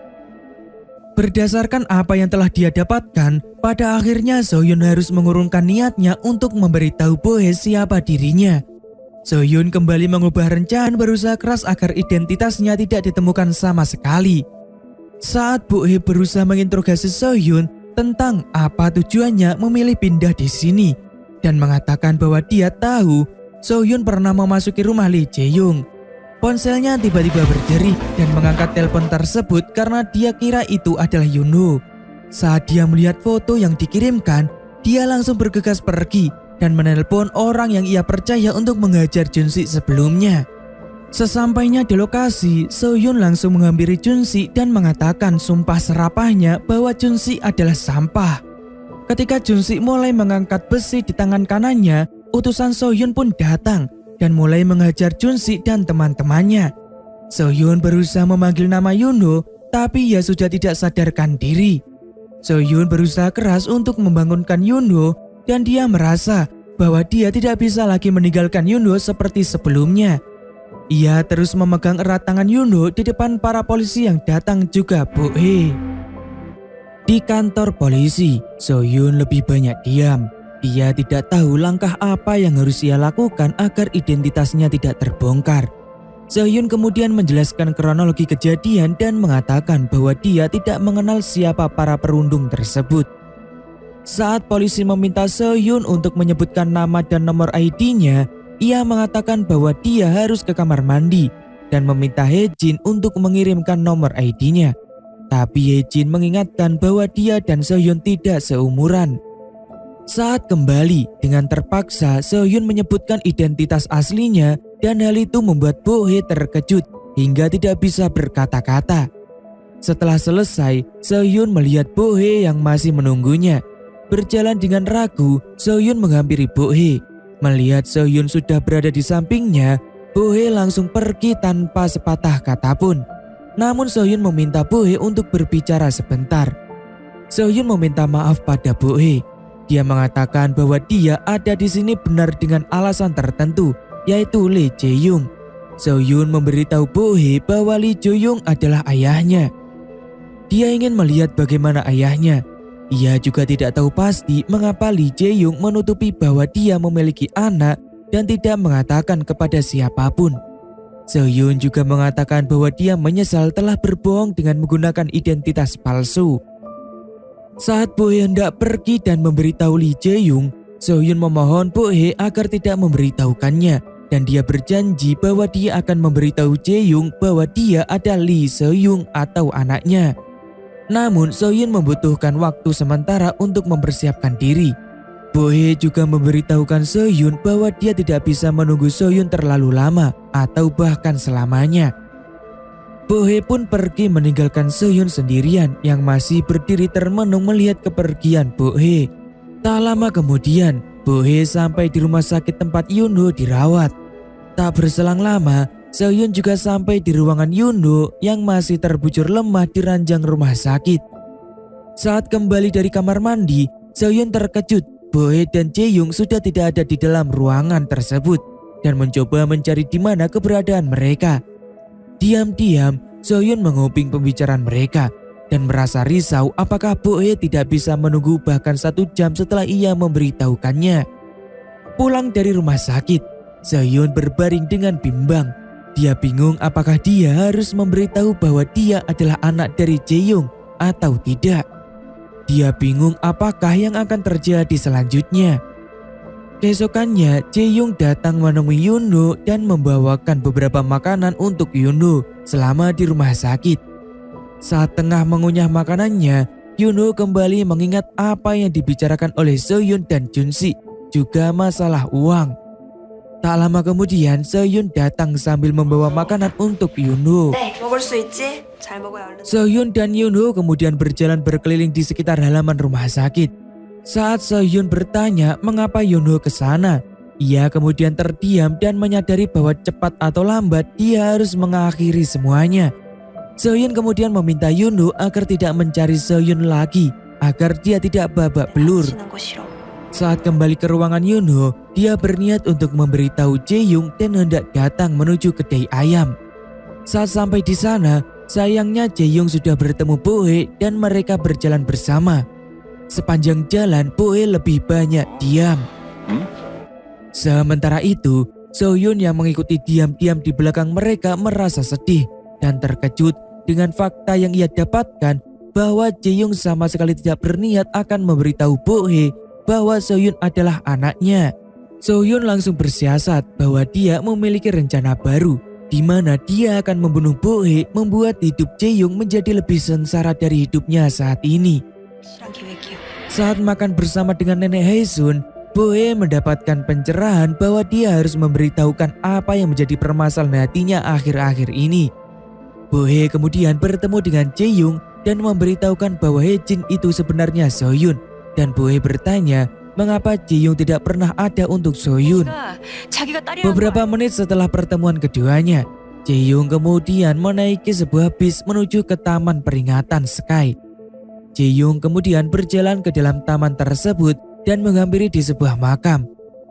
S1: Berdasarkan apa yang telah dia dapatkan, pada akhirnya Sohyun harus mengurungkan niatnya untuk memberitahu Bohe siapa dirinya. Sohyun kembali mengubah rencana dan berusaha keras agar identitasnya tidak ditemukan sama sekali. Saat Bohe berusaha menginterogasi Sohyun tentang apa tujuannya memilih pindah di sini dan mengatakan bahwa dia tahu Sohyun pernah memasuki rumah Lee Jae-yong. Ponselnya tiba-tiba berderi dan mengangkat telepon tersebut karena dia kira itu adalah Yunho. Saat dia melihat foto yang dikirimkan, dia langsung bergegas pergi dan menelpon orang yang ia percaya untuk menghajar Junsik sebelumnya. Sesampainya di lokasi, Sohyun langsung menghampiri Junsik dan mengatakan sumpah serapahnya bahwa Junsik adalah sampah. Ketika Junsik mulai mengangkat besi di tangan kanannya, utusan Sohyun pun datang dan mulai menghajar Junsik dan teman-temannya. Sohyun berusaha memanggil nama Yunho, tapi ia sudah tidak sadarkan diri. Sohyun berusaha keras untuk membangunkan Yunho dan dia merasa bahwa dia tidak bisa lagi meninggalkan Yunho seperti sebelumnya. Ia terus memegang erat tangan Yunho di depan para polisi yang datang juga Bohe. Di kantor polisi, Sohyun lebih banyak diam. Dia tidak tahu langkah apa yang harus ia lakukan agar identitasnya tidak terbongkar. Sohyun kemudian menjelaskan kronologi kejadian dan mengatakan bahwa dia tidak mengenal siapa para perundung tersebut. Saat polisi meminta Sohyun untuk menyebutkan nama dan nomor ID-nya, ia mengatakan bahwa dia harus ke kamar mandi dan meminta Hae-jin untuk mengirimkan nomor ID-nya. Tapi Hae-jin mengingatkan bahwa dia dan Sohyun tidak seumuran. Saat kembali, dengan terpaksa Sohyun menyebutkan identitas aslinya dan hal itu membuat Bohe terkejut hingga tidak bisa berkata-kata. Setelah selesai, Sohyun melihat Bohe yang masih menunggunya. Berjalan dengan ragu, Sohyun menghampiri Bohe. Melihat Sohyun sudah berada di sampingnya, Bohe langsung pergi tanpa sepatah kata pun. Namun Sohyun meminta Bohe untuk berbicara sebentar. Sohyun meminta maaf pada Bohe. Dia mengatakan bahwa dia ada di sini benar dengan alasan tertentu, yaitu Lee Jae-yong. Sohyun memberitahu Bohe bahwa Lee Jae-yong adalah ayahnya. Dia ingin melihat bagaimana ayahnya. Ia juga tidak tahu pasti mengapa Lee Jae-yong menutupi bahwa dia memiliki anak dan tidak mengatakan kepada siapapun. Sohyun juga mengatakan bahwa dia menyesal telah berbohong dengan menggunakan identitas palsu. Saat Bohe hendak pergi dan memberitahu Lee Jae-yong, Sohyun memohon Bohe agar tidak memberitahukannya dan dia berjanji bahwa dia akan memberitahu Jae-yong bahwa dia adalah Lee Se-yong atau anaknya. Namun Sohyun membutuhkan waktu sementara untuk mempersiapkan diri. Bohe juga memberitahukan Sohyun bahwa dia tidak bisa menunggu Sohyun terlalu lama atau bahkan selamanya. Bohe pun pergi meninggalkan Sohyun sendirian yang masih berdiri termenung melihat kepergian Bohe. Tak lama kemudian, Bohe sampai di rumah sakit tempat Yunho dirawat. Tak berselang lama, Sohyun juga sampai di ruangan Yunho yang masih terbujur lemah di ranjang rumah sakit. Saat kembali dari kamar mandi, Sohyun terkejut Boe dan Jae-young sudah tidak ada di dalam ruangan tersebut dan mencoba mencari di mana keberadaan mereka. Diam-diam, Sohyun menguping pembicaraan mereka dan merasa risau apakah Boe tidak bisa menunggu bahkan 1 jam setelah ia memberitahukannya. Pulang dari rumah sakit, Sohyun berbaring dengan bimbang. Dia bingung apakah dia harus memberitahu bahwa dia adalah anak dari Jae-young atau tidak. Dia bingung apakah yang akan terjadi selanjutnya. Keesokannya, Jae-young datang menemui Yoonho dan membawakan beberapa makanan untuk Yoonho selama di rumah sakit. Saat tengah mengunyah makanannya, Yoonho kembali mengingat apa yang dibicarakan oleh Sohyun dan Junsi, juga masalah uang. Tak lama kemudian, Sohyun datang sambil membawa makanan untuk Yoonho.
S2: 네, 먹을 수 있지? 잘 먹어야 얼른.
S1: Sohyun dan Yoonho kemudian berjalan berkeliling di sekitar halaman rumah sakit. Saat Sohyun bertanya mengapa Yoonho ke sana, ia kemudian terdiam dan menyadari bahwa cepat atau lambat dia harus mengakhiri semuanya. Sohyun kemudian meminta Yoonho agar tidak mencari Sohyun lagi, agar dia tidak babak belur.
S2: 다치는 거 싫어.
S1: Saat kembali ke ruangan Yoonho, dia berniat untuk memberitahu Jae-young dan hendak datang menuju kedai ayam. Saat sampai di sana, sayangnya Jae-young sudah bertemu Boe dan mereka berjalan bersama. Sepanjang jalan, Boe lebih banyak diam. Sementara itu, Sohyun yang mengikuti diam-diam di belakang mereka merasa sedih dan terkejut dengan fakta yang ia dapatkan bahwa Jae-young sama sekali tidak berniat akan memberitahu Boe bahwa Sohyun adalah anaknya. Sohyun langsung bersiasat bahwa dia memiliki rencana baru di mana dia akan membunuh Boe, membuat hidup Jae-young menjadi lebih sengsara dari hidupnya saat ini.
S2: 실한 계획이야.
S1: Saat makan bersama dengan nenek Haesun, Boe mendapatkan pencerahan bahwa dia harus memberitahukan apa yang menjadi permasalahan hatinya akhir-akhir ini. Boe kemudian bertemu dengan Jae-young dan memberitahukan bahwa Haejin itu sebenarnya Sohyun. Dan Boe bertanya mengapa Jae-young tidak pernah ada untuk Sohyun.
S2: 자기가 딸이라는
S1: Beberapa menit setelah pertemuan keduanya, Jae-young kemudian menaiki sebuah bis menuju ke taman peringatan Sky. Jae-young kemudian berjalan ke dalam taman tersebut dan menghampiri di sebuah makam.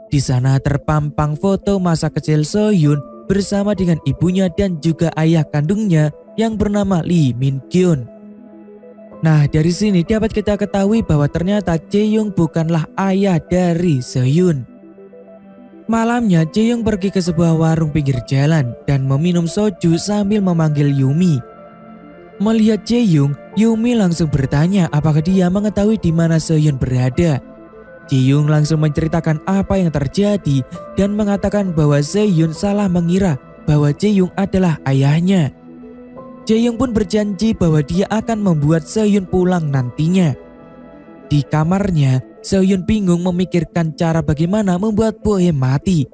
S1: Di sana terpampang foto masa kecil Sohyun bersama dengan ibunya dan juga ayah kandungnya yang bernama Lee Min-kyun. Nah, dari sini dapat kita ketahui bahwa ternyata Jae-young bukanlah ayah dari Sohyun. Malamnya, Jae-young pergi ke sebuah warung pinggir jalan dan meminum soju sambil memanggil Yumi. Melihat Jae-young, Yumi langsung bertanya apakah dia mengetahui di mana Sohyun berada. Jae-young langsung menceritakan apa yang terjadi dan mengatakan bahwa Sohyun salah mengira bahwa Jae-young adalah ayahnya. Jae-young pun berjanji bahwa dia akan membuat Sohyun pulang nantinya. Di kamarnya, Sohyun bingung memikirkan cara bagaimana membuat Boe mati.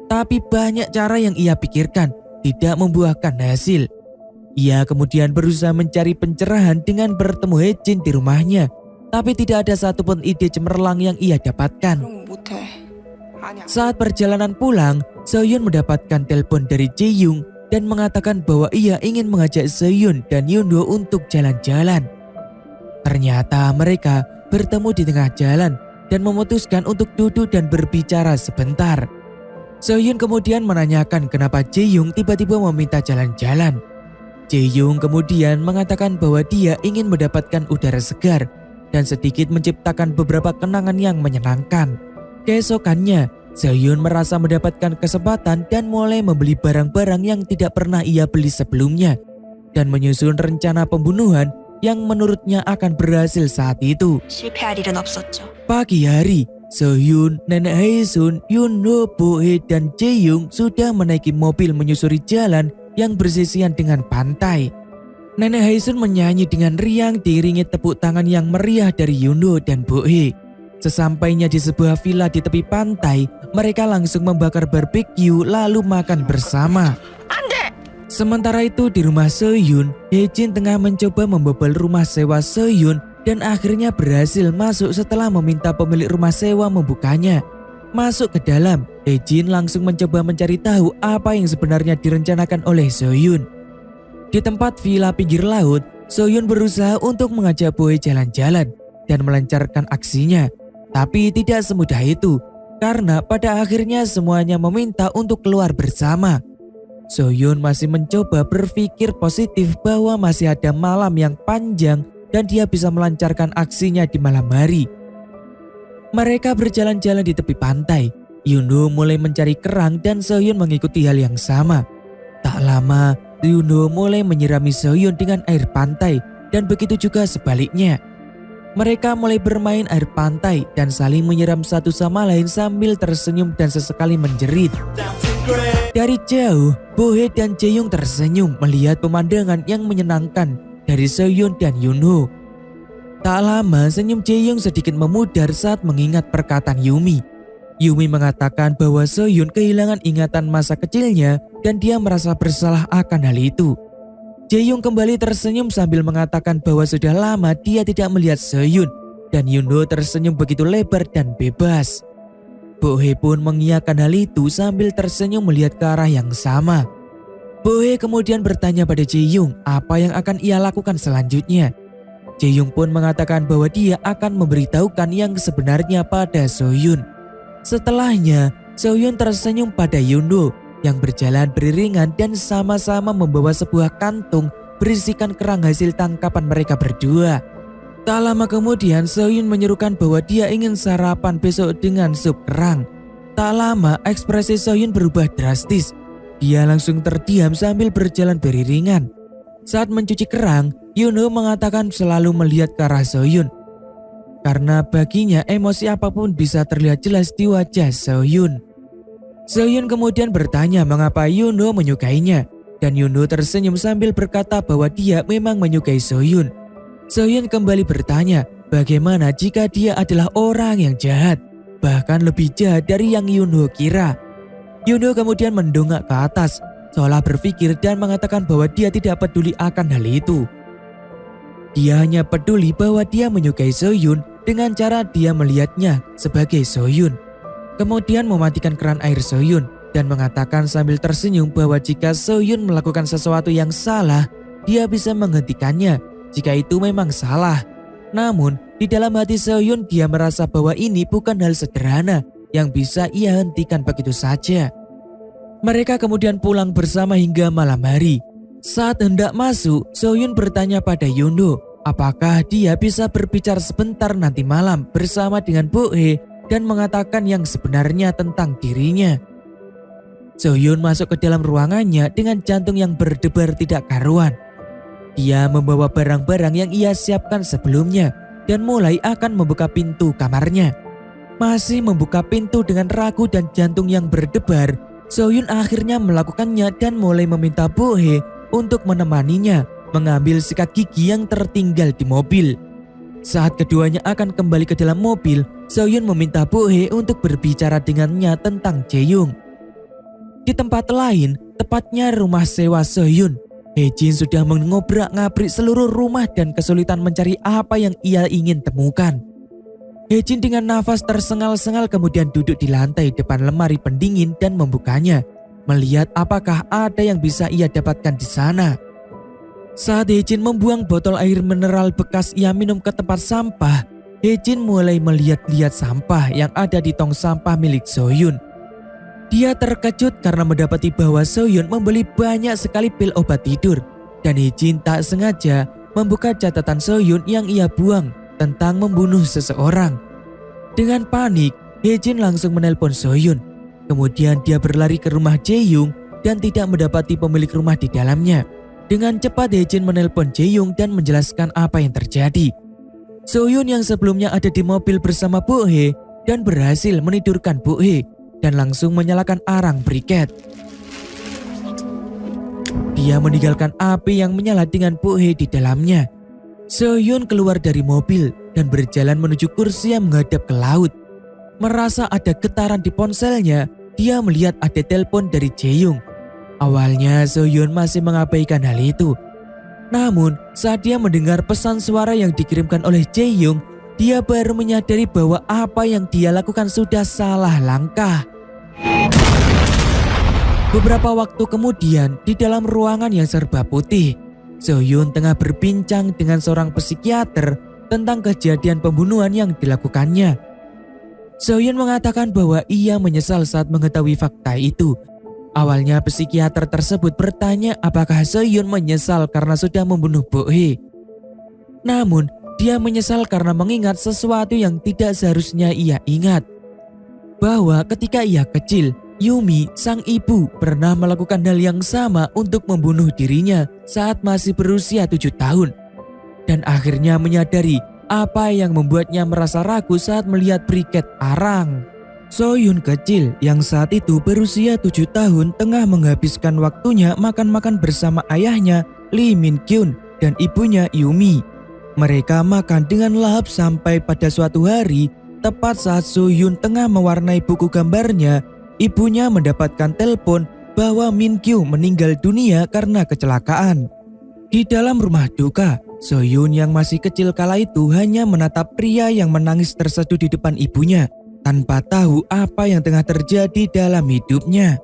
S1: Tapi banyak cara yang ia pikirkan tidak membuahkan hasil. Ia kemudian berusaha mencari pencerahan dengan bertemu Haejin di rumahnya. Tapi tidak ada satupun ide cemerlang yang ia dapatkan.
S2: 그럼 못해. 아니야.
S1: Saat perjalanan pulang, Sohyun mendapatkan telepon dari Jae-young dan mengatakan bahwa ia ingin mengajak Sohyun dan Yoonho untuk jalan-jalan. Ternyata mereka bertemu di tengah jalan dan memutuskan untuk duduk dan berbicara sebentar. Sohyun kemudian menanyakan kenapa Jae-young tiba-tiba meminta jalan-jalan. Jae-young kemudian mengatakan bahwa dia ingin mendapatkan udara segar dan sedikit menciptakan beberapa kenangan yang menyenangkan. Keesokannya, Sohyun merasa mendapatkan kesempatan dan mulai membeli barang-barang yang tidak pernah ia beli sebelumnya dan menyusun rencana pembunuhan yang menurutnya akan berhasil saat itu.
S2: 실패할 일은 없었죠.
S1: Pagi hari, Sohyun, nenek Haesun, Yoonho, Boe, dan Jae-young sudah menaiki mobil menyusuri jalan yang bersisian dengan pantai. Nenek Haesun menyanyi dengan riang diiringi tepuk tangan yang meriah dari Yoonho dan Boe. Sesampainya di sebuah villa di tepi pantai, mereka langsung membakar barbeque lalu makan bersama. Sementara itu di rumah Sohyun, Haejin tengah mencoba membobol rumah sewa Sohyun dan akhirnya berhasil masuk setelah meminta pemilik rumah sewa membukanya. Masuk ke dalam, Haejin langsung mencoba mencari tahu apa yang sebenarnya direncanakan oleh Sohyun. Di tempat villa pinggir laut, Sohyun berusaha untuk mengajak Boe jalan-jalan dan melancarkan aksinya. Tapi tidak semudah itu, karena pada akhirnya semuanya meminta untuk keluar bersama. Sohyun masih mencoba berpikir positif bahwa masih ada malam yang panjang dan dia bisa melancarkan aksinya di malam hari. Mereka berjalan-jalan di tepi pantai. Yoonho mulai mencari kerang dan Sohyun mengikuti hal yang sama. Tak lama, Yoonho mulai menyirami Sohyun dengan air pantai dan begitu juga sebaliknya. Mereka mulai bermain air pantai dan saling menyiram satu sama lain sambil tersenyum dan sesekali menjerit. Dari jauh, Bohye dan Jaehyung tersenyum melihat pemandangan yang menyenangkan dari Sohyun dan Yoonho. Tak lama, senyum Jaehyung sedikit memudar saat mengingat perkataan Yumi. Yumi mengatakan bahwa Sohyun kehilangan ingatan masa kecilnya dan dia merasa bersalah akan hal itu. Jaehyung kembali tersenyum sambil mengatakan bahwa sudah lama dia tidak melihat Sohyun dan Yoonho tersenyum begitu lebar dan bebas. Bohye pun mengiyakan hal itu sambil tersenyum melihat ke arah yang sama. Bohye kemudian bertanya pada Jaehyung apa yang akan ia lakukan selanjutnya. Jaehyung pun mengatakan bahwa dia akan memberitahukan yang sebenarnya pada Sohyun. Setelahnya, Sohyun tersenyum pada Yoonho yang berjalan beriringan dan sama-sama membawa sebuah kantung berisikan kerang hasil tangkapan mereka berdua. Tak lama kemudian Sohyun menyerukan bahwa dia ingin sarapan besok dengan sup kerang. Tak lama ekspresi Sohyun berubah drastis. Dia langsung terdiam sambil berjalan beriringan. Saat mencuci kerang, Yoonho mengatakan selalu melihat ke arah Sohyun. Karena baginya emosi apapun bisa terlihat jelas di wajah Sohyun. Sohyun kemudian bertanya mengapa Yoonho menyukainya. Dan Yoonho tersenyum sambil berkata bahwa dia memang menyukai Sohyun. Sohyun kembali bertanya bagaimana jika dia adalah orang yang jahat. Bahkan lebih jahat dari yang Yoonho kira. Yoonho kemudian mendongak ke atas seolah berpikir dan mengatakan bahwa dia tidak peduli akan hal itu. Dia hanya peduli bahwa dia menyukai Sohyun dengan cara dia melihatnya sebagai Sohyun. Kemudian mematikan keran air Sohyun dan mengatakan sambil tersenyum bahwa jika Sohyun melakukan sesuatu yang salah, dia bisa menghentikannya jika itu memang salah. Namun, di dalam hati Sohyun dia merasa bahwa ini bukan hal sederhana yang bisa ia hentikan begitu saja. Mereka kemudian pulang bersama hingga malam hari. Saat hendak masuk, Sohyun bertanya pada Yoonho apakah dia bisa berbicara sebentar nanti malam bersama dengan Bohye dan mengatakan yang sebenarnya tentang dirinya. Sohyun masuk ke dalam ruangannya dengan jantung yang berdebar tidak karuan. Dia membawa barang-barang yang ia siapkan sebelumnya dan mulai akan membuka pintu kamarnya. Masih membuka pintu dengan ragu dan jantung yang berdebar, Sohyun akhirnya melakukannya dan mulai meminta Bohye untuk menemaninya mengambil sikat gigi yang tertinggal di mobil. Saat keduanya akan kembali ke dalam mobil, Sohyun meminta Bohye untuk berbicara dengannya tentang Jaehyung. Di tempat lain, tepatnya rumah sewa Sohyun, Haejin sudah mengobrak-ngabrik seluruh rumah dan kesulitan mencari apa yang ia ingin temukan. Haejin dengan nafas tersengal-sengal kemudian duduk di lantai depan lemari pendingin dan membukanya, melihat apakah ada yang bisa ia dapatkan di sana. Saat Haejin membuang botol air mineral bekas ia minum ke tempat sampah, Haejin mulai melihat-lihat sampah yang ada di tong sampah milik Sohyun. Dia terkejut karena mendapati bahwa Sohyun membeli banyak sekali pil obat tidur dan Haejin tak sengaja membuka catatan Sohyun yang ia buang tentang membunuh seseorang. Dengan panik, Haejin langsung menelpon Sohyun. Kemudian dia berlari ke rumah Jaehyung dan tidak mendapati pemilik rumah di dalamnya. Dengan cepat Haejin menelpon Jaehyung dan menjelaskan apa yang terjadi. Sohyun yang sebelumnya ada di mobil bersama Bohye dan berhasil menidurkan Bohye dan langsung menyalakan arang briket. Dia meninggalkan api yang menyala dengan Bohye di dalamnya. Sohyun keluar dari mobil dan berjalan menuju kursi yang menghadap ke laut. Merasa ada getaran di ponselnya, dia melihat ada telepon dari Jaehyung. Awalnya Sohyun masih mengabaikan hal itu. Namun saat dia mendengar pesan suara yang dikirimkan oleh Jaehyung, dia baru menyadari bahwa apa yang dia lakukan sudah salah langkah. Beberapa waktu kemudian di dalam ruangan yang serba putih, Sohyun tengah berbincang dengan seorang psikiater tentang kejadian pembunuhan yang dilakukannya. Sohyun mengatakan bahwa ia menyesal saat mengetahui fakta itu. Awalnya psikiater tersebut bertanya apakah Sohyun menyesal karena sudah membunuh Bo-hye. Namun, dia menyesal karena mengingat sesuatu yang tidak seharusnya ia ingat. Bahwa ketika ia kecil, Yumi, sang ibu, pernah melakukan hal yang sama untuk membunuh dirinya saat masih berusia 7 tahun. Dan akhirnya menyadari apa yang membuatnya merasa ragu saat melihat briket arang. Sohyun kecil yang saat itu berusia 7 tahun tengah menghabiskan waktunya makan-makan bersama ayahnya Lee Min-kyun dan ibunya Yumi. Mereka makan dengan lahap sampai pada suatu hari, tepat saat Sohyun tengah mewarnai buku gambarnya, ibunya mendapatkan telepon bahwa Min-kyu meninggal dunia karena kecelakaan. Di dalam rumah duka, Sohyun yang masih kecil kala itu hanya menatap pria yang menangis terseduh di depan ibunya, tanpa tahu apa yang tengah terjadi dalam hidupnya.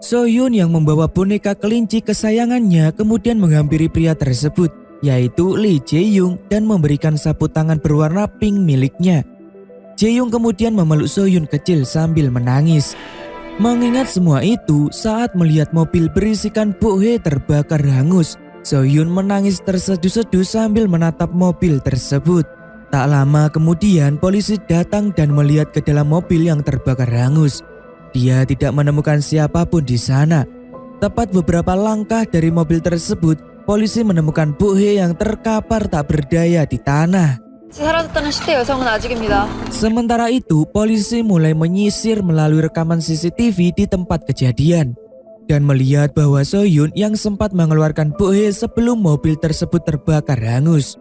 S1: Sohyun yang membawa boneka kelinci kesayangannya kemudian menghampiri pria tersebut, yaitu Lee Jae-young, dan memberikan sapu tangan berwarna pink miliknya. Jae-young kemudian memeluk Sohyun kecil sambil menangis. Mengingat semua itu, saat melihat mobil berisikan Bo-hye terbakar hangus, Sohyun menangis terseduh-seduh sambil menatap mobil tersebut. Tak lama kemudian polisi datang dan melihat ke dalam mobil yang terbakar hangus. Dia tidak menemukan siapapun di sana. Tepat beberapa langkah dari mobil tersebut, polisi menemukan Bo-hye yang terkapar tak berdaya di tanah.
S4: 사라졌다는 10대 여성은 아직입니다.
S1: Sementara itu, polisi mulai menyisir melalui rekaman CCTV di tempat kejadian dan melihat bahwa Sohyun yang sempat mengeluarkan Bo-hye sebelum mobil tersebut terbakar hangus.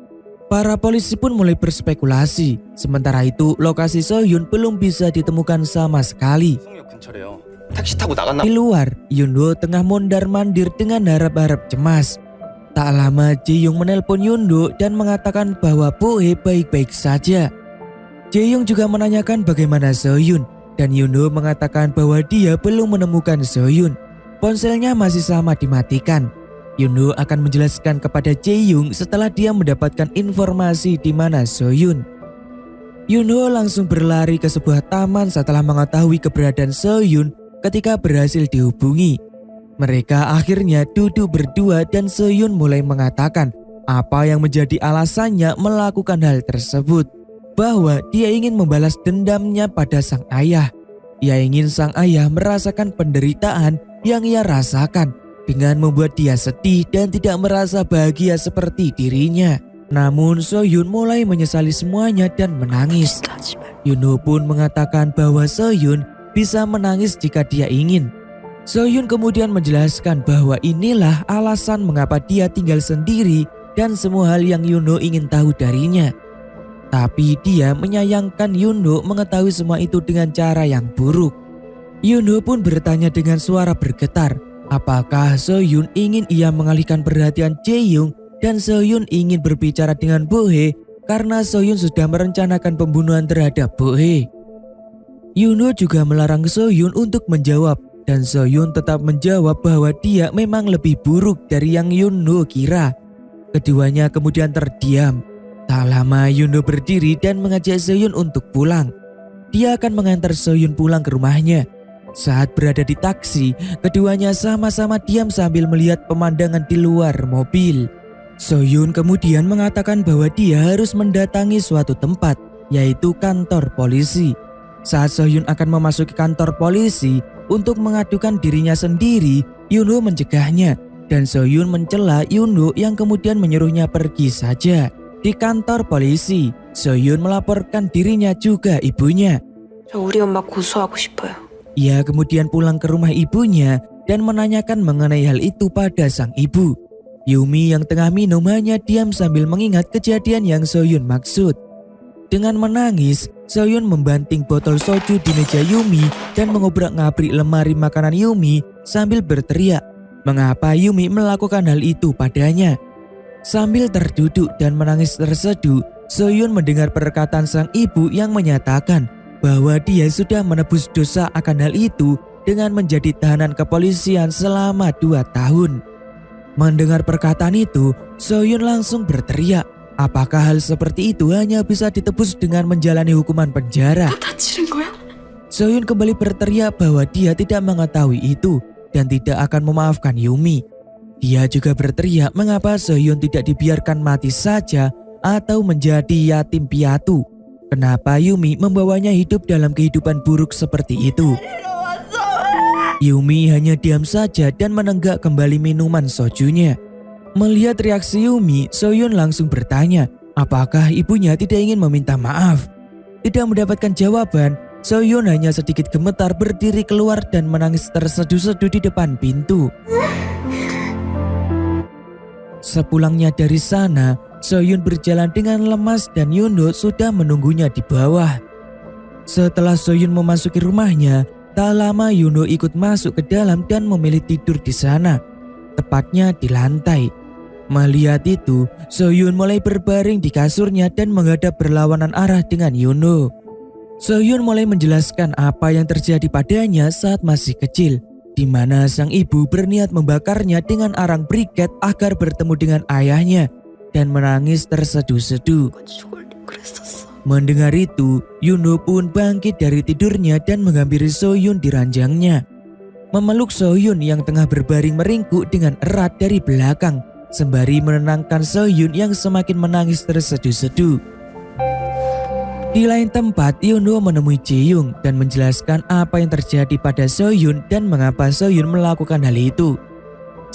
S1: Para polisi pun mulai berspekulasi. Sementara itu, lokasi Sohyun belum bisa ditemukan sama sekali.
S3: 성역 근처래요. 택시 타고 나갔나?
S1: Di luar, Yoon-ho tengah mondar-mandir dengan harap-harap cemas. Tak lama, Jae-young menelpon Yoon-ho dan mengatakan bahwa Bo-hye baik-baik saja. Jae-young juga menanyakan bagaimana Sohyun, dan Yoon-ho mengatakan bahwa dia belum menemukan Sohyun. Ponselnya masih sama dimatikan. Yoon-ho akan menjelaskan kepada Jae-young setelah dia mendapatkan informasi di mana Sohyun. Yoon-ho langsung berlari ke sebuah taman setelah mengetahui keberadaan Sohyun ketika berhasil dihubungi. Mereka akhirnya duduk berdua dan Sohyun mulai mengatakan apa yang menjadi alasannya melakukan hal tersebut. Bahwa dia ingin membalas dendamnya pada sang ayah. Ia ingin sang ayah merasakan penderitaan yang ia rasakan, dengan membuat dia sedih dan tidak merasa bahagia seperti dirinya. Namun Sohyun mulai menyesali semuanya dan menangis. Yoon-ho pun mengatakan bahwa Sohyun bisa menangis jika dia ingin. Sohyun kemudian menjelaskan bahwa inilah alasan mengapa dia tinggal sendiri dan semua hal yang Yoon-ho ingin tahu darinya. Tapi dia menyayangkan Yoon-ho mengetahui semua itu dengan cara yang buruk. Yoon-ho pun bertanya dengan suara bergetar, apakah Sohyun ingin ia mengalihkan perhatian Jae-young dan Sohyun ingin berbicara dengan Bo-hye karena Sohyun sudah merencanakan pembunuhan terhadap Bo-hye. Yoon-ho juga melarang Sohyun untuk menjawab dan Sohyun tetap menjawab bahwa dia memang lebih buruk dari yang Yoon-ho kira. Keduanya kemudian terdiam. Tak lama Yoon-ho berdiri dan mengajak Sohyun untuk pulang. Dia akan mengantar Sohyun pulang ke rumahnya. Saat berada di taksi, keduanya sama-sama diam sambil melihat pemandangan di luar mobil. Sohyun kemudian mengatakan bahwa dia harus mendatangi suatu tempat, yaitu kantor polisi. Saat Sohyun akan memasuki kantor polisi untuk mengadukan dirinya sendiri, Yoon-ho mencegahnya dan Sohyun mencela Yoon-ho yang kemudian menyuruhnya pergi saja. Di kantor polisi, Sohyun melaporkan dirinya juga ibunya.
S2: 저 우리 엄마 고소하고 싶어요.
S1: Ia kemudian pulang ke rumah ibunya dan menanyakan mengenai hal itu pada sang ibu. Yumi yang tengah minum hanya diam sambil mengingat kejadian yang Sohyun maksud. Dengan menangis, Sohyun membanting botol soju di meja Yumi dan mengobrak-ngabrik lemari makanan Yumi sambil berteriak, mengapa Yumi melakukan hal itu padanya. Sambil terduduk dan menangis terseduh, Sohyun mendengar perkataan sang ibu yang menyatakan bahwa dia sudah menebus dosa akan hal itu dengan menjadi tahanan kepolisian selama 2 tahun. Mendengar perkataan itu, Sohyun langsung berteriak, Apakah hal seperti itu hanya bisa ditebus dengan menjalani hukuman penjara?
S2: 다치는 거야?
S1: Sohyun kembali berteriak bahwa dia tidak mengetahui itu dan tidak akan memaafkan Yumi. Dia juga berteriak mengapa Sohyun tidak dibiarkan mati saja atau menjadi yatim piatu. Kenapa Yumi membawanya hidup dalam kehidupan buruk seperti itu? Yumi hanya diam saja dan menenggak kembali minuman sojunya. Melihat reaksi Yumi, Sohyun langsung bertanya, apakah ibunya tidak ingin meminta maaf? Tidak mendapatkan jawaban, Sohyun hanya sedikit gemetar berdiri keluar dan menangis terseduh-seduh di depan pintu. Sepulangnya dari sana, Sohyun berjalan dengan lemas dan Yoon-ho sudah menunggunya di bawah. Setelah Sohyun memasuki rumahnya, tak lama Yoon-ho ikut masuk ke dalam dan memilih tidur di sana, tepatnya di lantai. Melihat itu, Sohyun mulai berbaring di kasurnya dan menghadap berlawanan arah dengan Yoon-ho. Sohyun mulai menjelaskan apa yang terjadi padanya saat masih kecil, di mana sang ibu berniat membakarnya dengan arang briket agar bertemu dengan ayahnya dan menangis terseduh-seduh.
S2: 죽을 그랬었어.
S1: Mendengar itu, Yoon-ho pun bangkit dari tidurnya dan menghampiri Sohyun di ranjangnya. Memeluk Sohyun yang tengah berbaring meringkuk dengan erat dari belakang, sembari menenangkan Sohyun yang semakin menangis terseduh-seduh. Di lain tempat, Yoon-ho menemui Jae-young dan menjelaskan apa yang terjadi pada Sohyun dan mengapa Sohyun melakukan hal itu.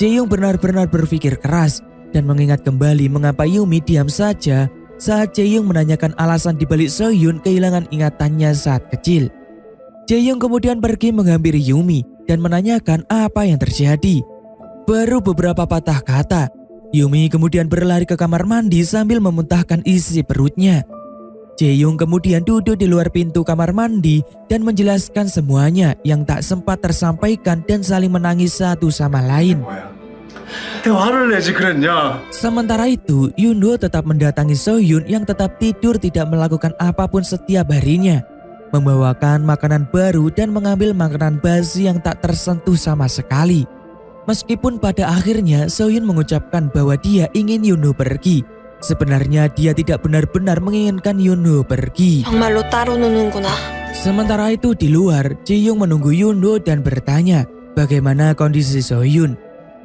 S1: Jae-young benar-benar berpikir keras dan mengingat kembali mengapa Yumi diam saja saat Jae-young menanyakan alasan dibalik Sohyun kehilangan ingatannya saat kecil. Jae-young kemudian pergi menghampiri Yumi dan menanyakan apa yang terjadi. Baru beberapa patah kata, Yumi kemudian berlari ke kamar mandi sambil memuntahkan isi perutnya. Jae-young kemudian duduk di luar pintu kamar mandi dan menjelaskan semuanya yang tak sempat tersampaikan dan saling menangis satu sama lain.
S5: 화를 내지 그랬냐?
S1: Sementara itu, Yoon-ho tetap mendatangi Sohyun yang tetap tidur tidak melakukan apapun setiap harinya, membawakan makanan baru dan mengambil makanan basi yang tak tersentuh sama sekali. Meskipun pada akhirnya Sohyun mengucapkan bahwa dia ingin Yoon-ho pergi, sebenarnya dia tidak benar-benar menginginkan Yoon-ho pergi.
S2: 정말로 따로 노는구나.
S1: Sementara itu di luar, Jae-young menunggu Yoon-ho dan bertanya bagaimana kondisi Sohyun.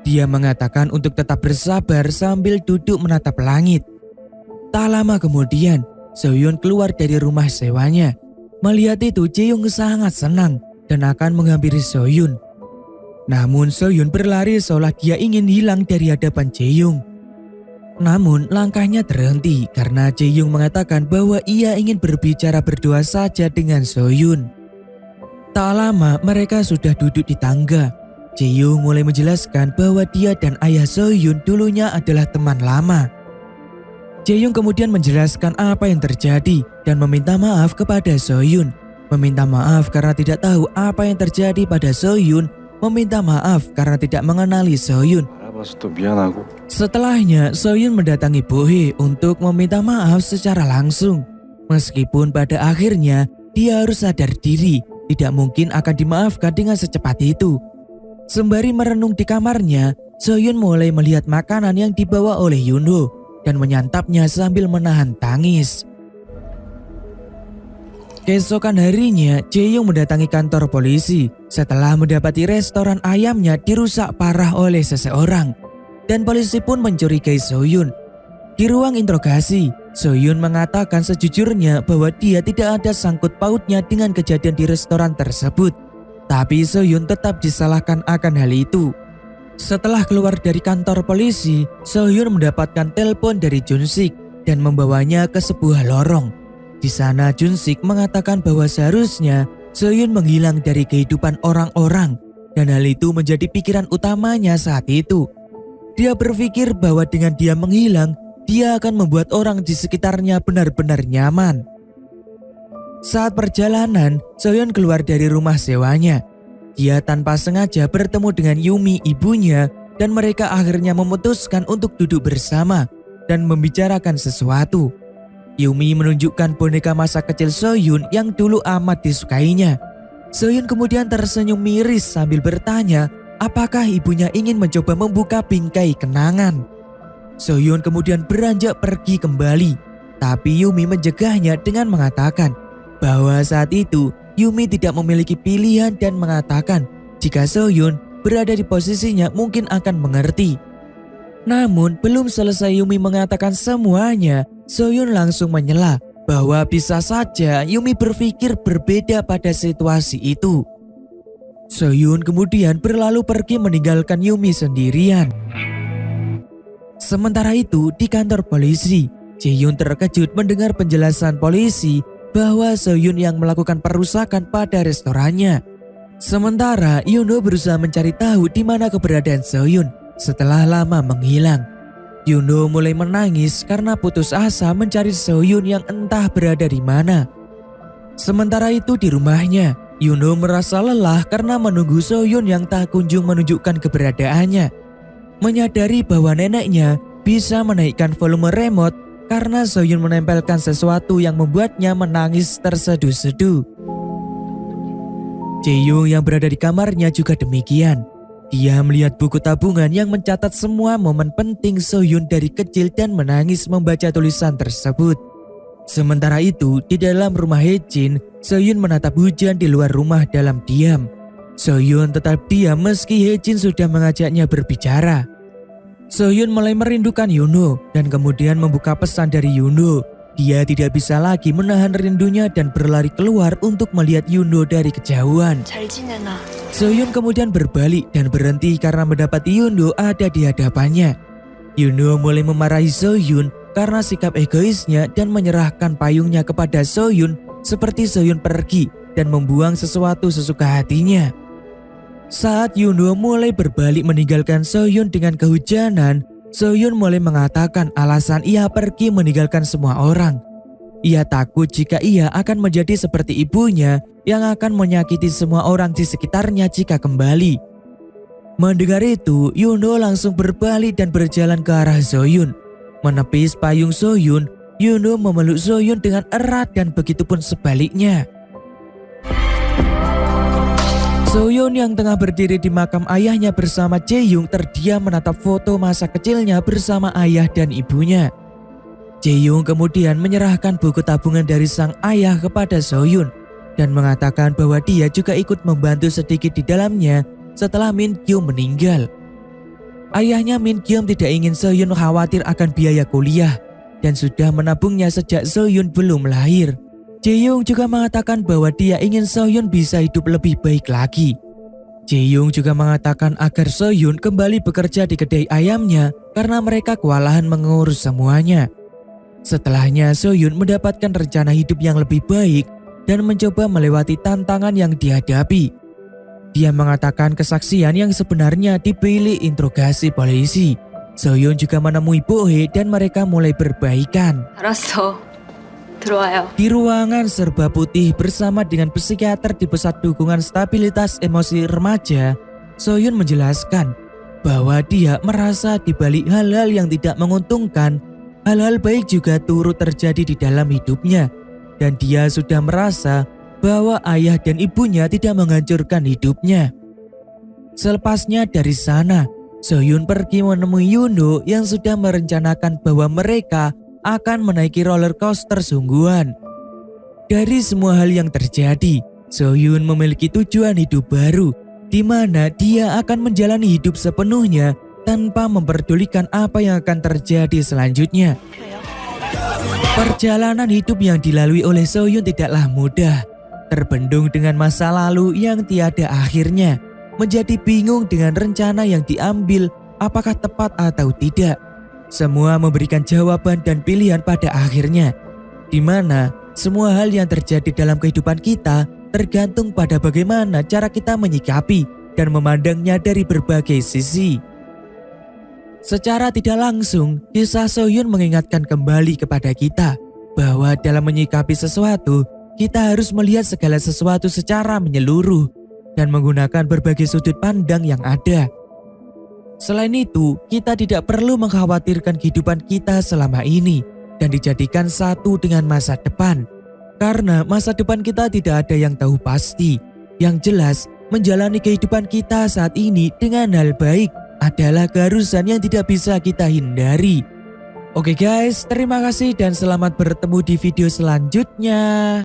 S1: Dia mengatakan untuk tetap bersabar sambil duduk menatap langit. Tak lama kemudian, Sohyun keluar dari rumah sewanya. Melihat itu, Jae-young sangat senang dan akan menghampiri Sohyun. Namun Sohyun berlari seolah dia ingin hilang dari hadapan Jae-young. Namun langkahnya terhenti karena Jae-young mengatakan bahwa ia ingin berbicara berdua saja dengan Sohyun. Tak lama mereka sudah duduk di tangga. Jae-young mulai menjelaskan bahwa dia dan ayah Sohyun dulunya adalah teman lama. Jae-young kemudian menjelaskan apa yang terjadi dan meminta maaf kepada Sohyun. Meminta maaf karena tidak tahu apa yang terjadi pada Sohyun. Meminta maaf karena tidak mengenali Sohyun.
S5: 알아봐서 또 미안하고.
S1: Setelahnya, Sohyun mendatangi Bohye untuk meminta maaf secara langsung. Meskipun pada akhirnya dia harus sadar diri, tidak mungkin akan dimaafkan dengan secepat itu. Sembari merenung di kamarnya, Sohyun mulai melihat makanan yang dibawa oleh Yoon-ho dan menyantapnya sambil menahan tangis. Keesokan harinya, Jae-young mendatangi kantor polisi setelah mendapati restoran ayamnya dirusak parah oleh seseorang. Dan polisi pun mencurigai Sohyun. Di ruang interogasi, Sohyun mengatakan sejujurnya bahwa dia tidak ada sangkut pautnya dengan kejadian di restoran tersebut. Tapi Sohyun tetap disalahkan akan hal itu. Setelah keluar dari kantor polisi, Sohyun mendapatkan telepon dari Jun-sik dan membawanya ke sebuah lorong. Di sana Jun-sik mengatakan bahwa seharusnya Sohyun menghilang dari kehidupan orang-orang dan hal itu menjadi pikiran utamanya saat itu. Dia berpikir bahwa dengan dia menghilang, dia akan membuat orang di sekitarnya benar-benar nyaman. Saat perjalanan, Sohyun keluar dari rumah sewanya. Dia tanpa sengaja bertemu dengan Yumi ibunya dan mereka akhirnya memutuskan untuk duduk bersama dan membicarakan sesuatu. Yumi menunjukkan boneka masa kecil Sohyun yang dulu amat disukainya. Sohyun kemudian tersenyum miris sambil bertanya apakah ibunya ingin mencoba membuka bingkai kenangan. Sohyun kemudian beranjak pergi kembali. Tapi Yumi mencegahnya dengan mengatakan bahwa saat itu Yumi tidak memiliki pilihan dan mengatakan jika Sohyun berada di posisinya mungkin akan mengerti. Namun belum selesai Yumi mengatakan semuanya, Sohyun langsung menyela bahwa bisa saja Yumi berpikir berbeda pada situasi itu. Sohyun kemudian berlalu pergi meninggalkan Yumi sendirian. Sementara itu di kantor polisi, Jaehyun terkejut mendengar penjelasan polisi bahwa Sohyun yang melakukan perusakan pada restorannya. Sementara Yuno berusaha mencari tahu di mana keberadaan Sohyun setelah lama menghilang. Yuno mulai menangis karena putus asa mencari Sohyun yang entah berada di mana. Sementara itu di rumahnya, Yuno merasa lelah karena menunggu Sohyun yang tak kunjung menunjukkan keberadaannya. Menyadari bahwa neneknya bisa menaikkan volume remote karena Sohyun menempelkan sesuatu yang membuatnya menangis terseduh-seduh. Jaehyung yang berada di kamarnya juga demikian. Dia melihat buku tabungan yang mencatat semua momen penting Sohyun dari kecil dan menangis membaca tulisan tersebut. Sementara itu, di dalam rumah Haejin, Sohyun menatap hujan di luar rumah dalam diam. Sohyun tetap diam meski Haejin sudah mengajaknya berbicara. Sohyun mulai merindukan Yuno dan kemudian membuka pesan dari Yuno. Dia tidak bisa lagi menahan rindunya dan berlari keluar untuk melihat Yuno dari kejauhan.
S2: 잘 지내나?
S1: Sohyun kemudian berbalik dan berhenti karena mendapati Yuno ada di hadapannya. Yuno mulai memarahi Sohyun karena sikap egoisnya dan menyerahkan payungnya kepada Sohyun seperti Sohyun pergi dan membuang sesuatu sesuka hatinya. Saat Yuno mulai berbalik meninggalkan Sohyun dengan kehujanan, Sohyun mulai mengatakan alasan ia pergi meninggalkan semua orang. Ia takut jika ia akan menjadi seperti ibunya yang akan menyakiti semua orang di sekitarnya jika kembali. Mendengar itu, Yuno langsung berbalik dan berjalan ke arah Sohyun. Menepis payung Sohyun, Yuno memeluk Sohyun dengan erat dan begitupun sebaliknya. Sohyun yang tengah berdiri di makam ayahnya bersama Jaehyung terdiam menatap foto masa kecilnya bersama ayah dan ibunya. Jaehyung kemudian menyerahkan buku tabungan dari sang ayah kepada Sohyun dan mengatakan bahwa dia juga ikut membantu sedikit di dalamnya setelah Min Kyung meninggal. Ayahnya Min Kyung tidak ingin Sohyun khawatir akan biaya kuliah dan sudah menabungnya sejak Sohyun belum lahir. Jaehyung juga mengatakan bahwa dia ingin Sohyun bisa hidup lebih baik lagi. Jaehyung juga mengatakan agar Sohyun kembali bekerja di kedai ayamnya karena mereka kewalahan mengurus semuanya. Setelahnya Sohyun mendapatkan rencana hidup yang lebih baik dan mencoba melewati tantangan yang dihadapi. Dia mengatakan kesaksian yang sebenarnya dipilih interogasi polisi. Sohyun juga menemui Bohye dan mereka mulai berbaikan.
S2: 알았어. 들어와요.
S1: Di ruangan serba putih bersama dengan psikiater di Pusat Dukungan Stabilitas Emosi Remaja, Sohyun menjelaskan bahwa dia merasa di balik hal-hal yang tidak menguntungkan, hal-hal baik juga turut terjadi di dalam hidupnya. Dan dia sudah merasa bahwa ayah dan ibunya tidak menghancurkan hidupnya. Selepasnya dari sana, Sohyun pergi menemui Yuno yang sudah merencanakan bahwa mereka akan menaiki roller coaster sungguhan. Dari semua hal yang terjadi, Sohyun memiliki tujuan hidup baru, di mana dia akan menjalani hidup sepenuhnya tanpa memperdulikan apa yang akan terjadi selanjutnya. Perjalanan hidup yang dilalui oleh Sohyun tidaklah mudah, terbendung dengan masa lalu yang tiada akhirnya, menjadi bingung dengan rencana yang diambil apakah tepat atau tidak. Semua memberikan jawaban dan pilihan pada akhirnya, di mana semua hal yang terjadi dalam kehidupan kita tergantung pada bagaimana cara kita menyikapi dan memandangnya dari berbagai sisi. Secara tidak langsung, kisah Sohyun mengingatkan kembali kepada kita bahwa dalam menyikapi sesuatu, kita harus melihat segala sesuatu secara menyeluruh dan menggunakan berbagai sudut pandang yang ada. Selain itu, kita tidak perlu mengkhawatirkan kehidupan kita selama ini dan dijadikan satu dengan masa depan. Karena masa depan kita tidak ada yang tahu pasti. Yang jelas, menjalani kehidupan kita saat ini dengan hal baik adalah keharusan yang tidak bisa kita hindari. Oke guys, terima kasih dan selamat bertemu di video selanjutnya.